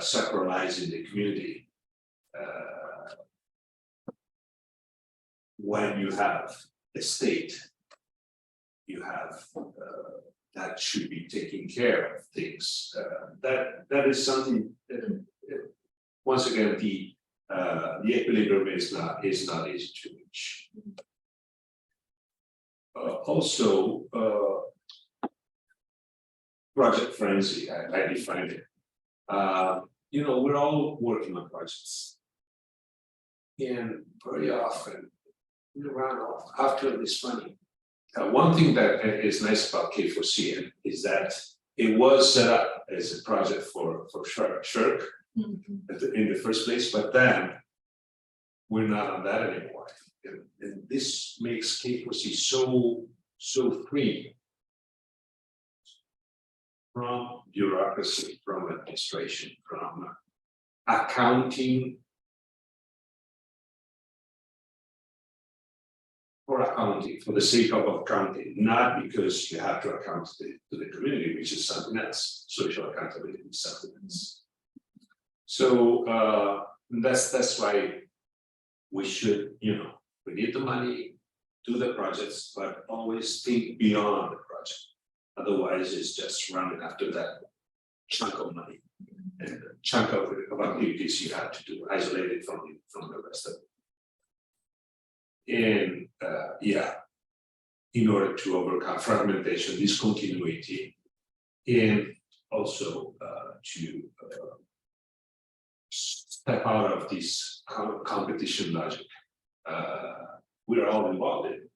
S2: sacralizing the community. When you have a state, you have that should be taking care of things. That is something that, once again, the equilibrium is not easy to reach. Also, project frenzy, I define it. We're all working on projects. And very often, we run off after this money. One thing that is nice about K4C is that it was set up as a project for Shirk in the first place, but then we're not on that anymore. And this makes K4C so free from bureaucracy, from administration, from accounting. For accounting, for the sake of accounting, not because you have to account to the community, which is something else. Social accountability is something else. So that's why we should, we need the money, do the projects, but always think beyond the project. Otherwise, it's just running after that chunk of money and the chunk of activities you have to do, isolated from the rest of it. And in order to overcome fragmentation, discontinuity, and also to step out of this competition logic. We're all involved in.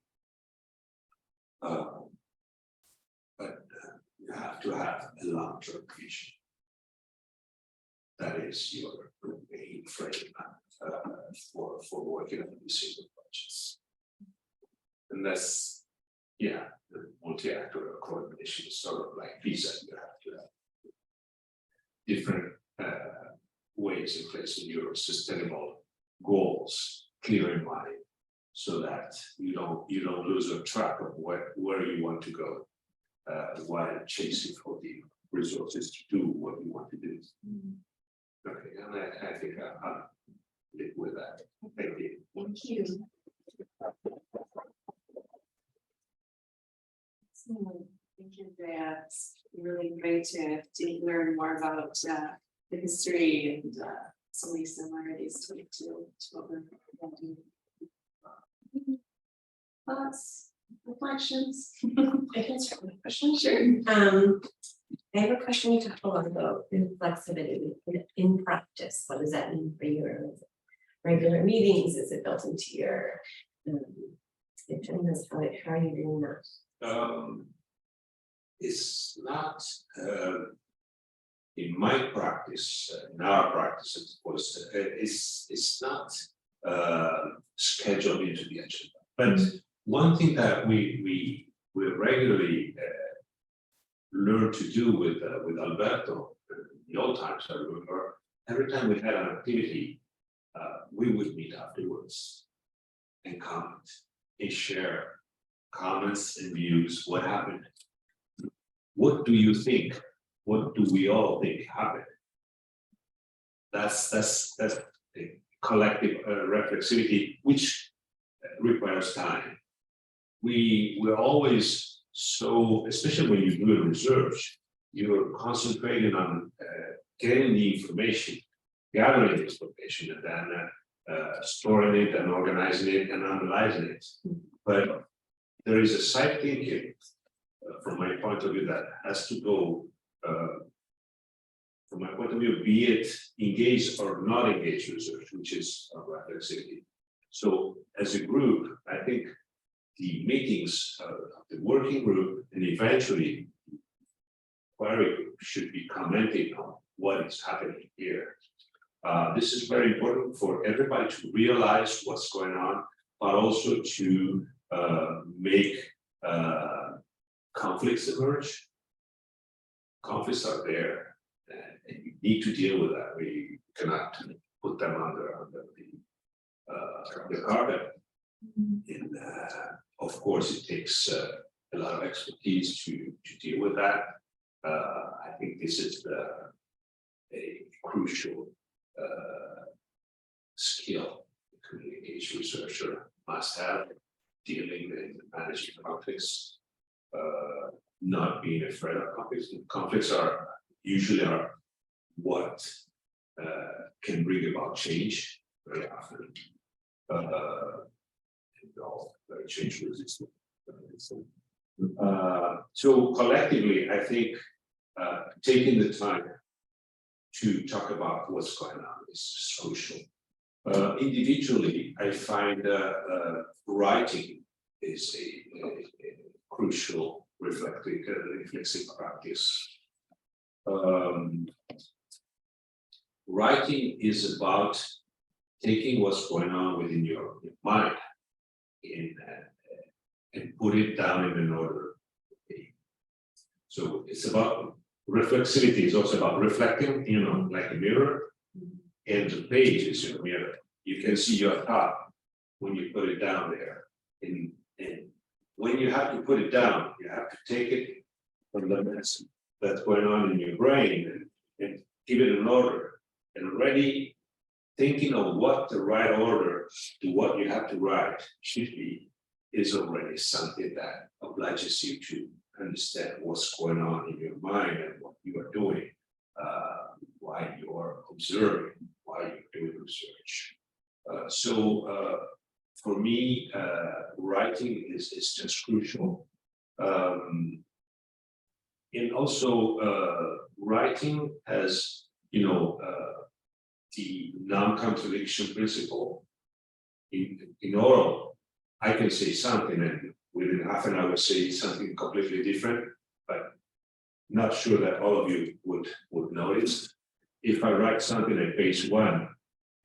S2: But you have to have a long-term vision. That is your main frame for working on these single projects. And that's, the multi-actor coordination is sort of like visa. You have to have different ways in placing your sustainable goals clear in mind, so that you don't lose a track of where you want to go while chasing for the resources to do what you want to do. Okay, and I think I'll live with that. Thank you.
S1: Thank you. Thank you, Andrea. It's really great to learn more about the history and so many similarities to what we're doing. Thoughts, reflections?
S4: I can start with a question.
S1: Sure.
S4: I have a question. You talked a lot about inflexibility in practice. What does that mean for your regular meetings? Is it built into your agendas? How are you doing that?
S2: It's not in my practice, in our practice, of course, it's not scheduled into the agenda. But one thing that we regularly learn to do with Alberto in the old times, I remember every time we had an activity, we would meet afterwards and comment and share comments and views. What happened? What do you think? What do we all think happened? That's a collective reflexivity, which requires time. We're always so, especially when you do research, you're concentrating on getting the information, gathering the information, and then storing it and organizing it and analyzing it. But there is a side thinking, from my point of view, that has to go, from my point of view, be it engaged or not engaged research, which is reflexivity. So as a group, I think the meetings of the working group and eventually query group should be commenting on what is happening here. This is very important for everybody to realize what's going on, but also to make conflicts emerge. Conflicts are there, and you need to deal with that. We cannot put them under the carpet. And of course, it takes a lot of expertise to deal with that. I think this is a crucial skill a communication researcher must have, dealing and managing conflicts, not being afraid of conflicts. Conflicts are usually what can bring about change very often. Very change resistant. So collectively, I think taking the time to talk about what's going on is crucial. Individually, I find writing is a crucial reflexive practice. Writing is about taking what's going on within your mind and put it down in an order. So it's about reflexivity, is also about reflecting, like a mirror, and the page is your mirror. You can see your thought when you put it down there. And when you have to put it down, you have to take it from the mess that's going on in your brain and give it an order. And already thinking of what the right order to what you have to write should be is already something that obliges you to understand what's going on in your mind and what you are doing, why you are observing, why you're doing research. So for me, writing is just crucial. And also writing has, the non-contradiction principle. In oral, I can say something and within half an hour say something completely different, but not sure that all of you would notice. If I write something at page 1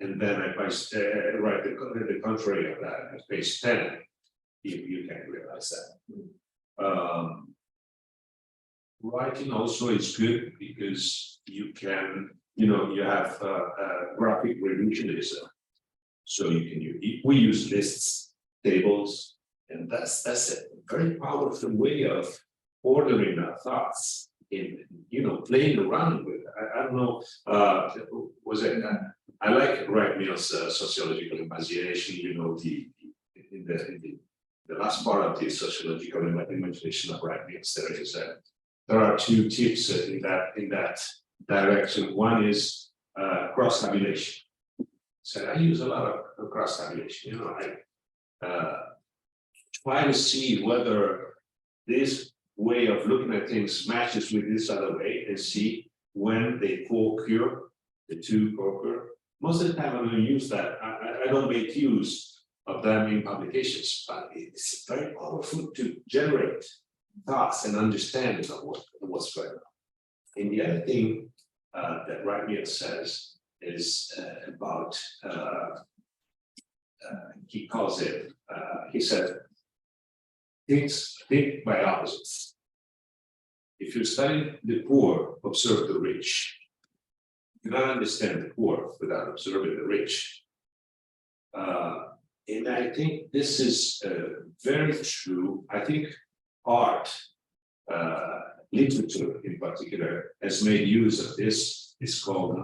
S2: and then I write the contrary of that at page 10, you can realize that. Writing also is good because you can, you have graphic revisionism. So we use lists, tables, and that's a very powerful way of ordering our thoughts in, playing around with it. I don't know, I like Wright Mill's sociological imagination, in the last part of the sociological imagination of Wright Mill's, there are 2 tips in that direction. One is cross-tabulation. So I use a lot of cross-tabulation. I try to see whether this way of looking at things matches with this other way and see when they co-occur, the 2 co-occur. Most of the time I'm going to use that. I don't make use of them in publications, but it's very powerful to generate thoughts and understanding of what's going on. And the other thing that Wright Mill says is about, he calls it, he said, think by opposites. If you study the poor, observe the rich. You cannot understand the poor without observing the rich. And I think this is very true. I think art, literature in particular, has made use of this. It's called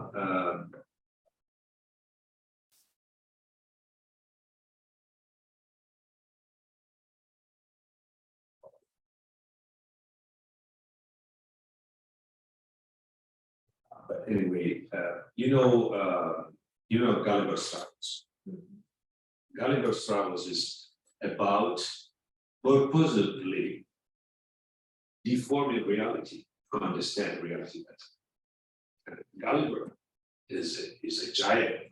S2: but anyway, Gulliver's Travels. Gulliver's Travels is about purposefully deforming reality to understand reality better. And Gulliver is a giant.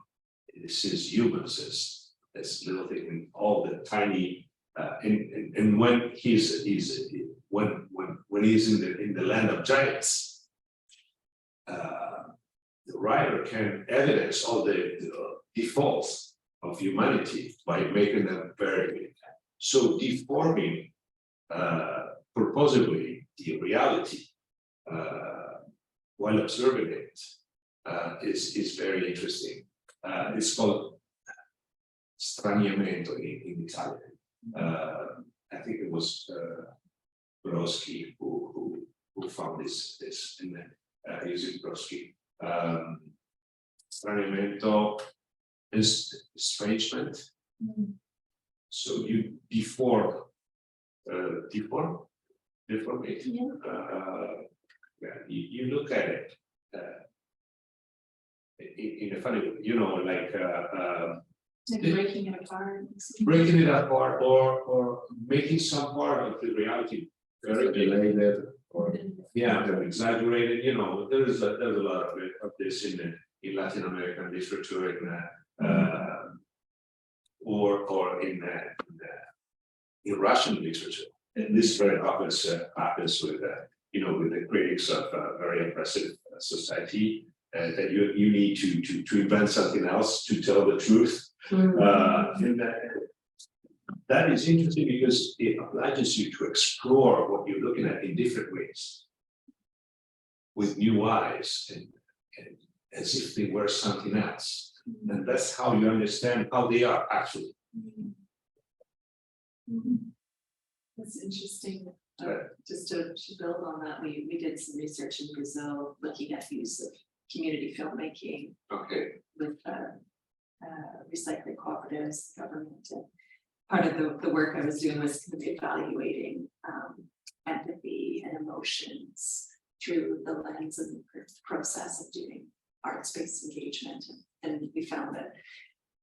S2: It sees humans as little thing, and all the tiny. And when he's in the land of giants, the writer can evidence all the defaults of humanity by making them very big. So deforming purposefully the reality while observing it is very interesting. It's called straniamento in Italian. I think it was Brodsky who found this and then using Brodsky. Straniamento is estrangement. So you deform it. You look at it in a funny way, like
S1: breaking it apart.
S2: Breaking it apart or making some part of the reality very related or Yeah, they're exaggerated, you know, there's a lot of this in Latin American literature, or in Russian literature. And this very often happens with, with the critics of a very oppressive society, that you need to invent something else to tell the truth. And that is interesting because it obliges you to explore what you're looking at in different ways, with new eyes, and as if they were something else. And that's how you understand how they are actually.
S1: That's interesting. Just to build on that, we did some research in Brazil looking at the use of community filmmaking
S2: Okay.
S1: with recycling cooperatives, government. And part of the work I was doing was kind of evaluating empathy and emotions through the lens and process of doing arts-based engagement. And we found that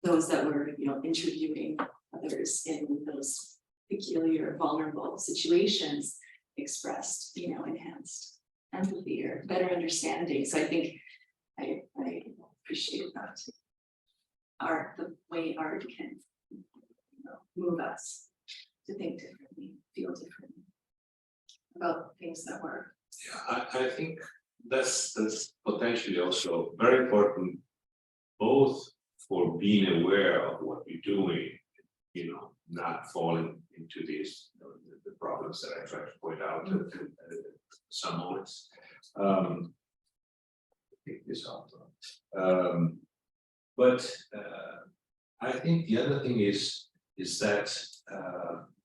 S1: those that were, interviewing others in those peculiar, vulnerable situations expressed, enhanced empathy or better understanding. So I think I appreciate that. The way art can, move us to think differently, feel differently about things that were.
S2: Yeah, I think that's potentially also very important, both for being aware of what you're doing, not falling into these the problems that I tried to point out at some moments. Pick this up. But I think the other thing is that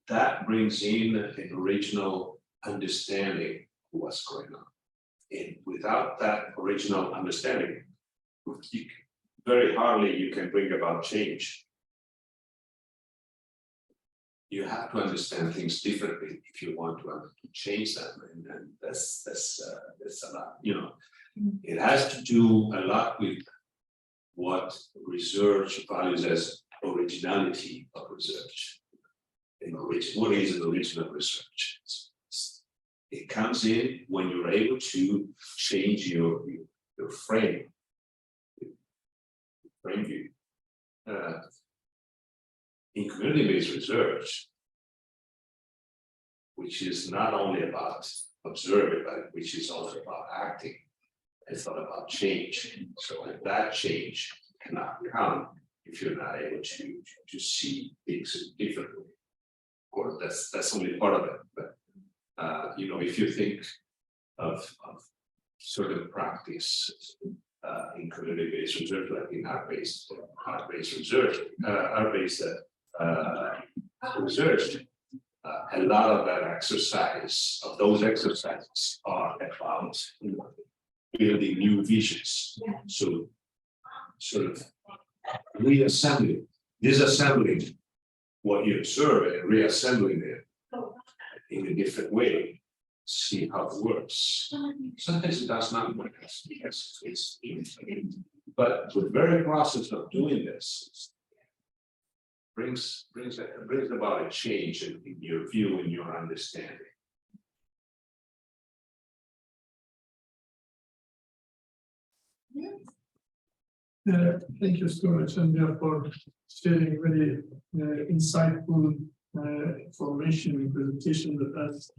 S2: that brings in an original understanding of what's going on. And without that original understanding, very hardly you can bring about change. You have to understand things differently if you want to change them, and that's a lot. It has to do a lot with what research values as originality of research. And what is an original research? It comes in when you're able to change your frame view. In community-based research, which is not only about observing, but which is also about acting, it's all about change. So that change cannot come if you're not able to see things differently. Of course, that's only part of it. But if you think of certain practice in community-based research, like in art-based research, research, a lot of those exercises are about building new visions. So sort of disassembling what you observe and reassembling it in a different way, see how it works. Sometimes it does not work, because it's but the very process of doing this brings about a change in your view and your understanding.
S5: Thank you so much, Andrea, for sharing very insightful information and presentation with us.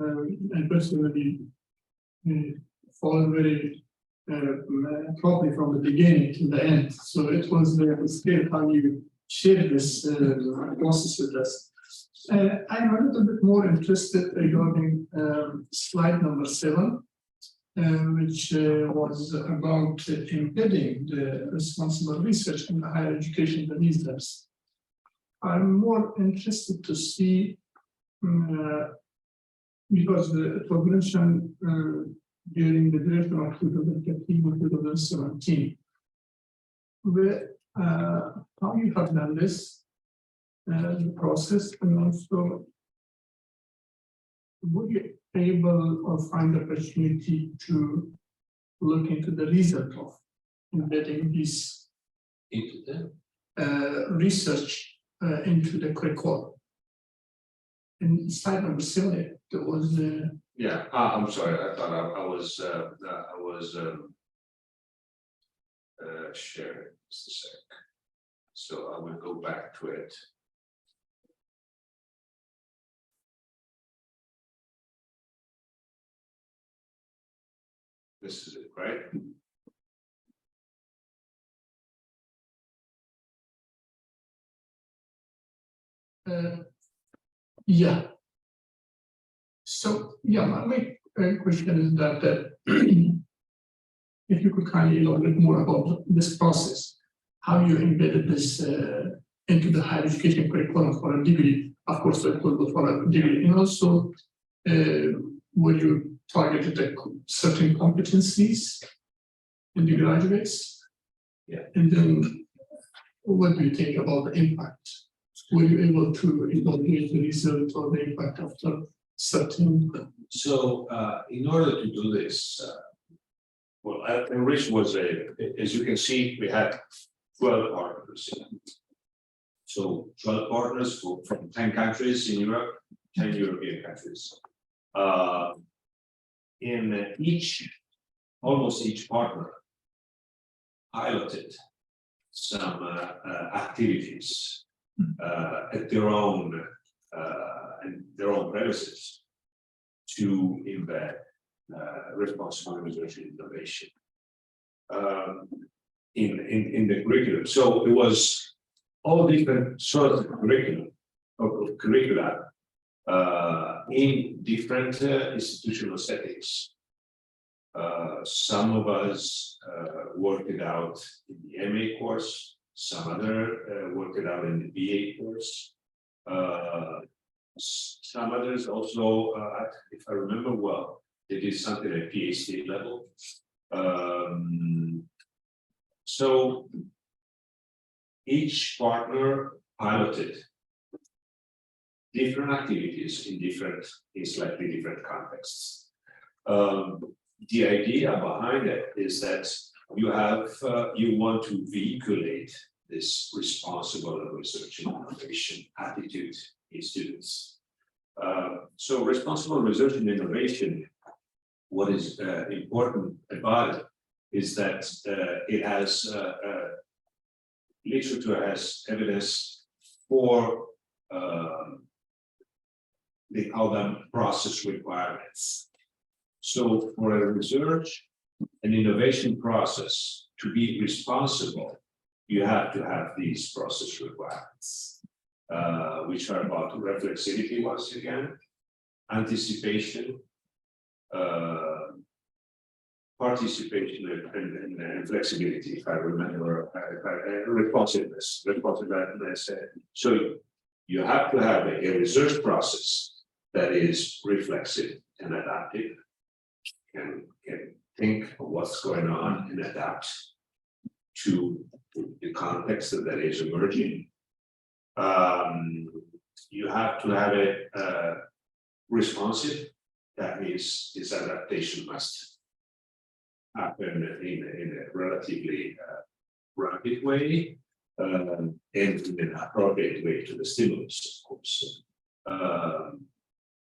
S5: And personally, followed very probably from the beginning to the end. So it was clear how you shared this process with us. I'm a little bit more interested regarding slide number 7. Which was about embedding the responsible research in the higher education beneath us. I'm more interested to see, because it was mentioned during the direction of 2015 or 2017, how you have done this the process, and also would you able or find the opportunity to look into the result of embedding this
S2: Into the
S5: research into the curriculum. In slide number 7, there was
S2: Yeah, I'm sorry, I thought I was sharing, just a sec. So I will go back to it. This is it, right?
S5: Yeah. So, yeah, my question is that if you could kindly elaborate more about this process, how you embedded this into the higher education curriculum for a degree, of course, for a degree, and also were you targeted at certain competencies in the graduates?
S2: Yeah.
S5: And then what do you think about the impact? Were you able to evaluate the result or the impact after certain?
S2: So in order to do this, well, Enrich was as you can see, we had 12 partners. So 12 partners from 10 countries in Europe, 10 European countries. In almost each partner piloted some activities at their own premises to embed responsible research and innovation in the curriculum. So it was all different sorts of curricula in different institutional settings. Some of us worked it out in the MA course, some other worked it out in the BA course. Some others also, if I remember well, they did something at PhD level. So each partner piloted different activities in slightly different contexts. The idea behind it is that you want to vehiculate this responsible research and innovation attitude in students. So responsible research and innovation, what is important about it is that it has literature has evidence for they call them process requirements. So for a research and innovation process to be responsible, you have to have these process requirements, which are about reflexivity once again, anticipation, participation and flexibility, if I remember, responsiveness. So you have to have a research process that is reflexive and adaptive, can think of what's going on and adapt to the context that is emerging. You have to have it responsive. That means its adaptation must happen in a relatively rapid way and in an appropriate way to the stimulus, of course.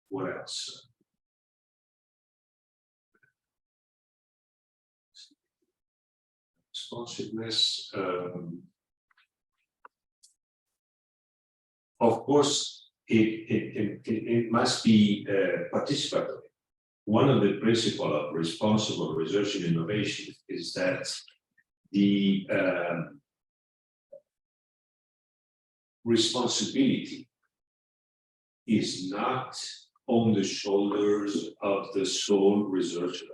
S2: What else? Responsiveness. Of course, it must be participatory. One of the principles of responsible research and innovation is that the responsibility is not on the shoulders of the sole researcher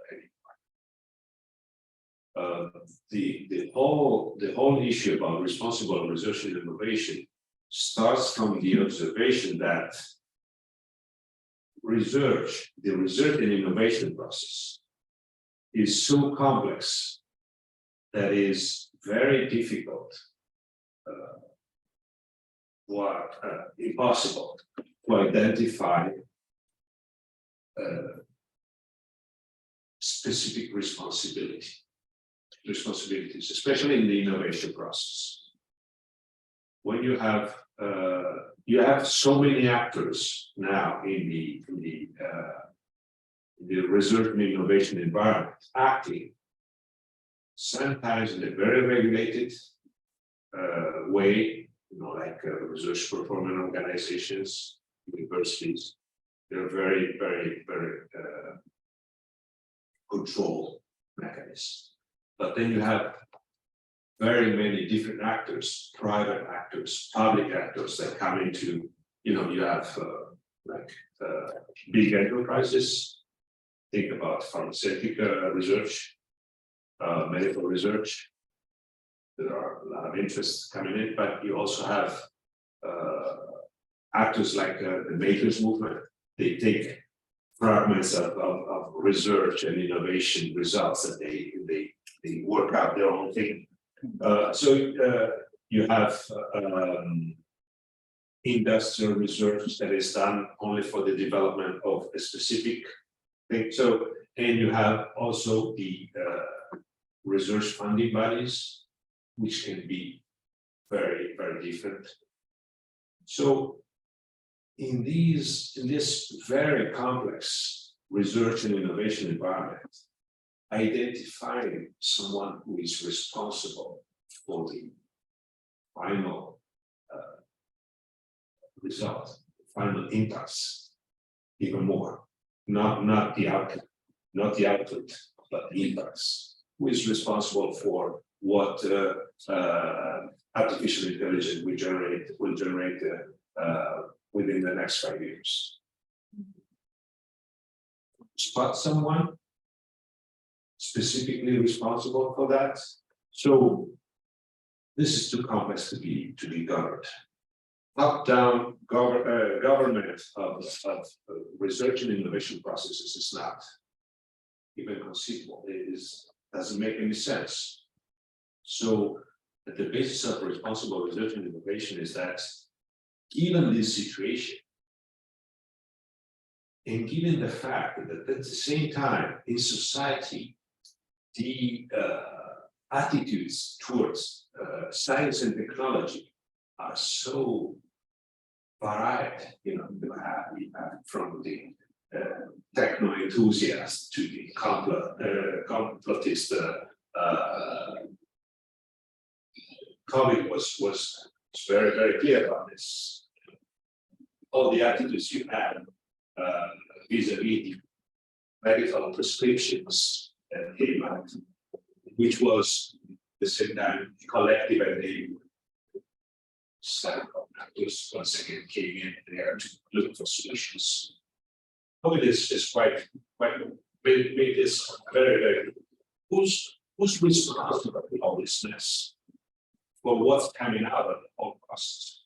S2: anymore. The whole issue about responsible research and innovation starts from the observation that the research and innovation process is so complex that is very difficult, impossible to identify specific responsibilities, especially in the innovation process. When you have so many actors now in the the research and innovation environment, acting sometimes in a very regulated way, like research performance organizations, universities. They're very, very, very controlled mechanisms. But then you have very many different actors, private actors, public actors that come into, you have big enterprises. Think about pharmaceutical research, medical research. There are a lot of interests coming in, but you also have actors like the makers movement. They take fragments of research and innovation results and they work out their own thing. So you have industrial research that is done only for the development of a specific thing. So, and you have also the research funding bodies, which can be very, very different. So in this very complex research and innovation environment, identifying someone who is responsible for the final result, final impacts, even more, not the outcome, not the output, but the impacts. Who is responsible for what artificial intelligence will generate within the next 5 years? Spot someone specifically responsible for that. So this is too complex to be governed. Top-down government of research and innovation processes is not even conceivable. It doesn't make any sense. So at the basis of responsible research and innovation is that given this situation, and given the fact that at the same time in society, the attitudes towards science and technology are so varied, you have from the techno enthusiast to the complotist. COVID was very, very clear about this. All the attitudes you had vis-a-vis the medical prescriptions that came out, which was at the same time collective and they actors once again came in there to look for solutions. COVID is quite made this very, very who's responsible for all this mess, for what's coming out of all costs.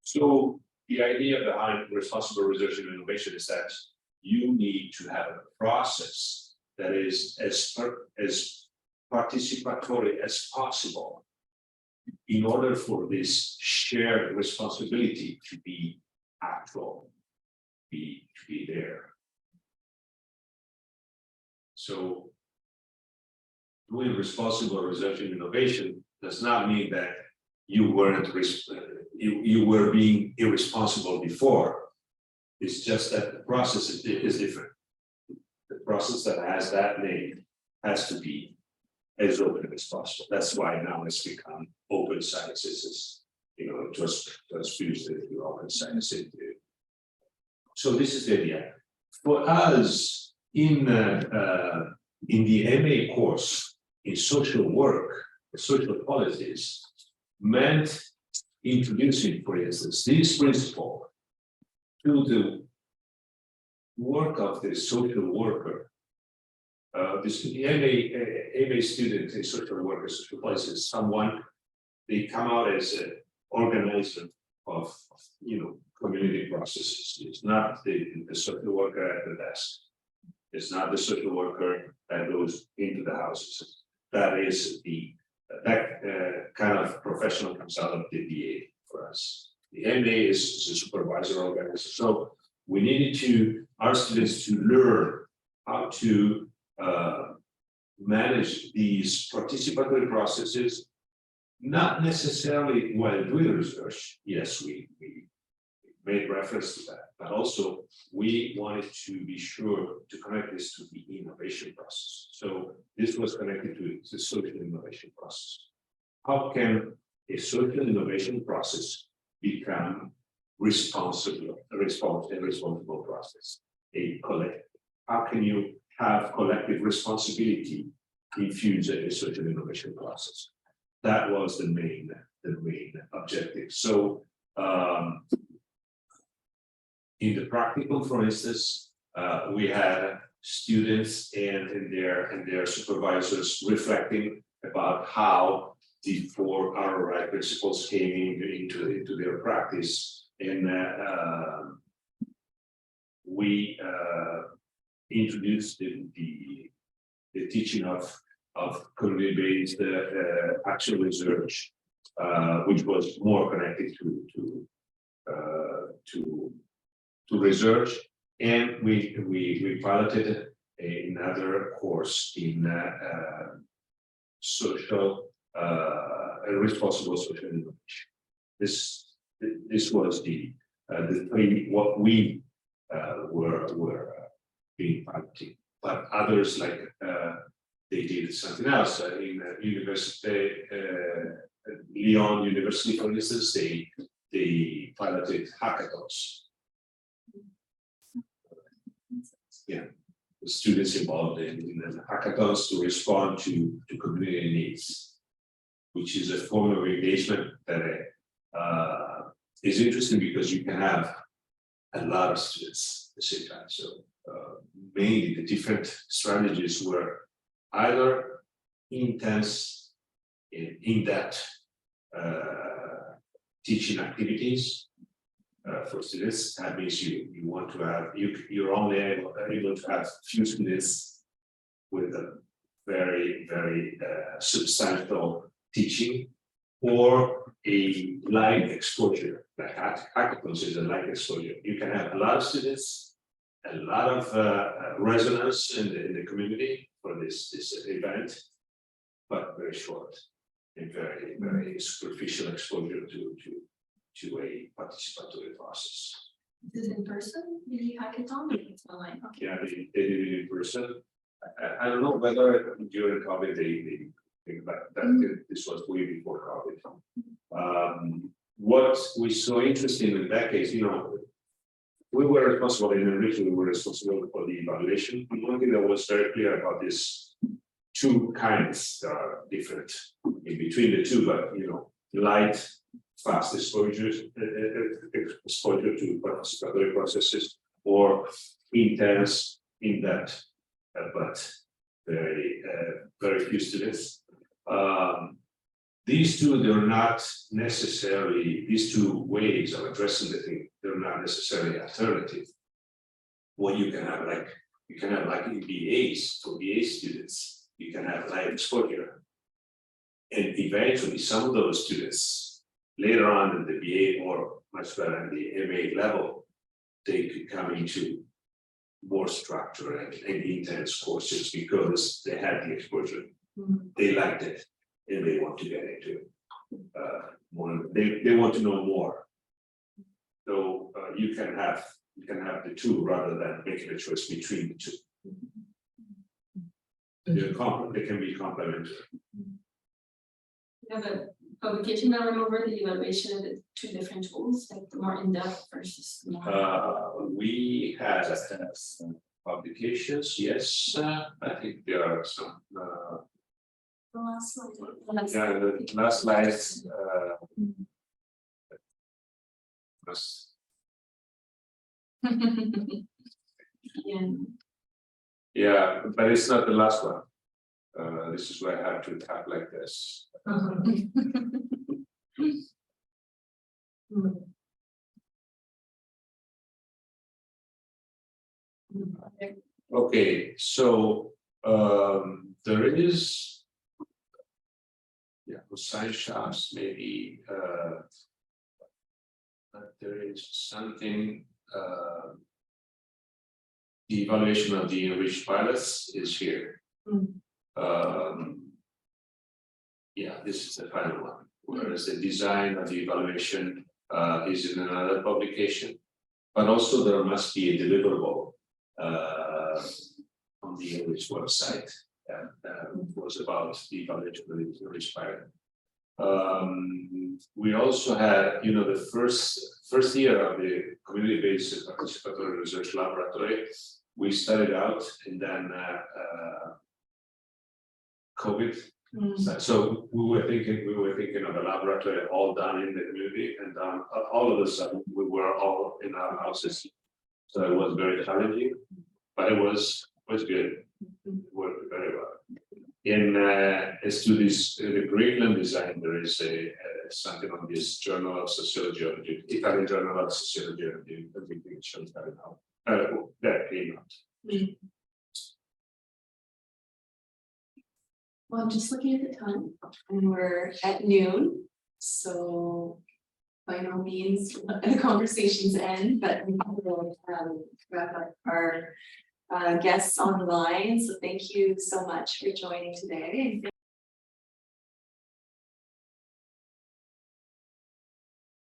S2: So the idea behind responsible research and innovation is that you need to have a process that is as participatory as possible in order for this shared responsibility to be actual, to be there. So doing responsible research and innovation does not mean that you weren't you were being irresponsible before. It's just that the process is different. The process that has that name has to be as open as possible. That's why now it's become open sciences. It was fused into open science. So this is the idea. For us in the MA course in social work, social policies, meant introducing, for instance, this principle to the work of the social worker. The MA student in social work, social policy is someone, they come out as an organizer of community processes. It's not the social worker at the desk. It's not the social worker that goes into the houses. That is that kind of professional comes out of the DA for us. The MA is a supervisor organizer. So we needed our students to learn how to manage these participatory processes, not necessarily while doing research. Yes, we made reference to that, but also we wanted to be sure to connect this to the innovation process. So this was connected to the social innovation process. How can a social innovation process become a responsible process? A collective. How can you have collective responsibility infused in a social innovation process? That was the main objective. So in the practical, for instance, we had students and their supervisors reflecting about how the 4 ROI principles came into their practice, and we introduced the teaching of community-based action research, which was more connected to research, and we piloted another course in social and responsible social innovation. This was the 3 what we were being piloting, but others like they did something else in University Lyon University, for instance. They piloted hackathons. Yeah, the students involved in hackathons to respond to community needs, which is a form of engagement that is interesting because you can have a lot of students at the same time. So mainly the different strategies were either intense, in-depth teaching activities for students. That means you want to have you're only able to have few students with a very substantial teaching, or a live exposure. Like hackathons is a live exposure. You can have a lot of students, a lot of resonance in the community for this event, but very short and very superficial exposure to a participatory process.
S1: Is it in person, the hackathon, or it's online? Okay.
S2: Yeah, they did it in person. I don't know whether during COVID they that this was way before COVID. What we saw interesting in that case, we were responsible in enrichment, we were responsible for the evaluation. One thing that was very clear about this 2 kinds that are different in between the 2, but light, fast exposure to participatory processes, or intense, in-depth, but very few students. These 2, they're not necessarily, these 2 ways of addressing the thing, they're not necessarily alternative. What you can have, like in BAs, for BA students, you can have live exposure. And eventually some of those students, later on in the BA or much better in the MA level, they could come into more structured and intense courses because they had the exposure. They liked it and they want to get into more. They want to know more. So you can have the 2 rather than making a choice between the 2. They can be complementary.
S1: You have a publication that went over the evaluation of the 2 different tools, like the more in-depth versus the more.
S2: We had some publications, yes. I think there are some.
S1: The last slide.
S2: Yeah, the last slides. Yeah, but it's not the last one. This is why I have to tap like this. Okay, so there is, for science shops, maybe but there is something. The evaluation of the enriched pilots is here. Yeah, this is the final one. Whereas the design of the evaluation is in another publication. But also there must be a deliverable on the English website that was about the evaluation of the inspired. We also had, the first year of the community-based participatory research laboratory, we started out and then COVID. So we were thinking of a laboratory all done in the community, and all of a sudden we were all in our houses. So it was very challenging, but it was good. It worked very well. As to this the curriculum design, there is something on this Journal of Sociology, Italian Journal of Sociology, and shows that now. That came out.
S1: Well, I'm just looking at the time and we're at noon, so by no means the conversation's end, but we will wrap up our guests on the line. So thank you so much for joining today.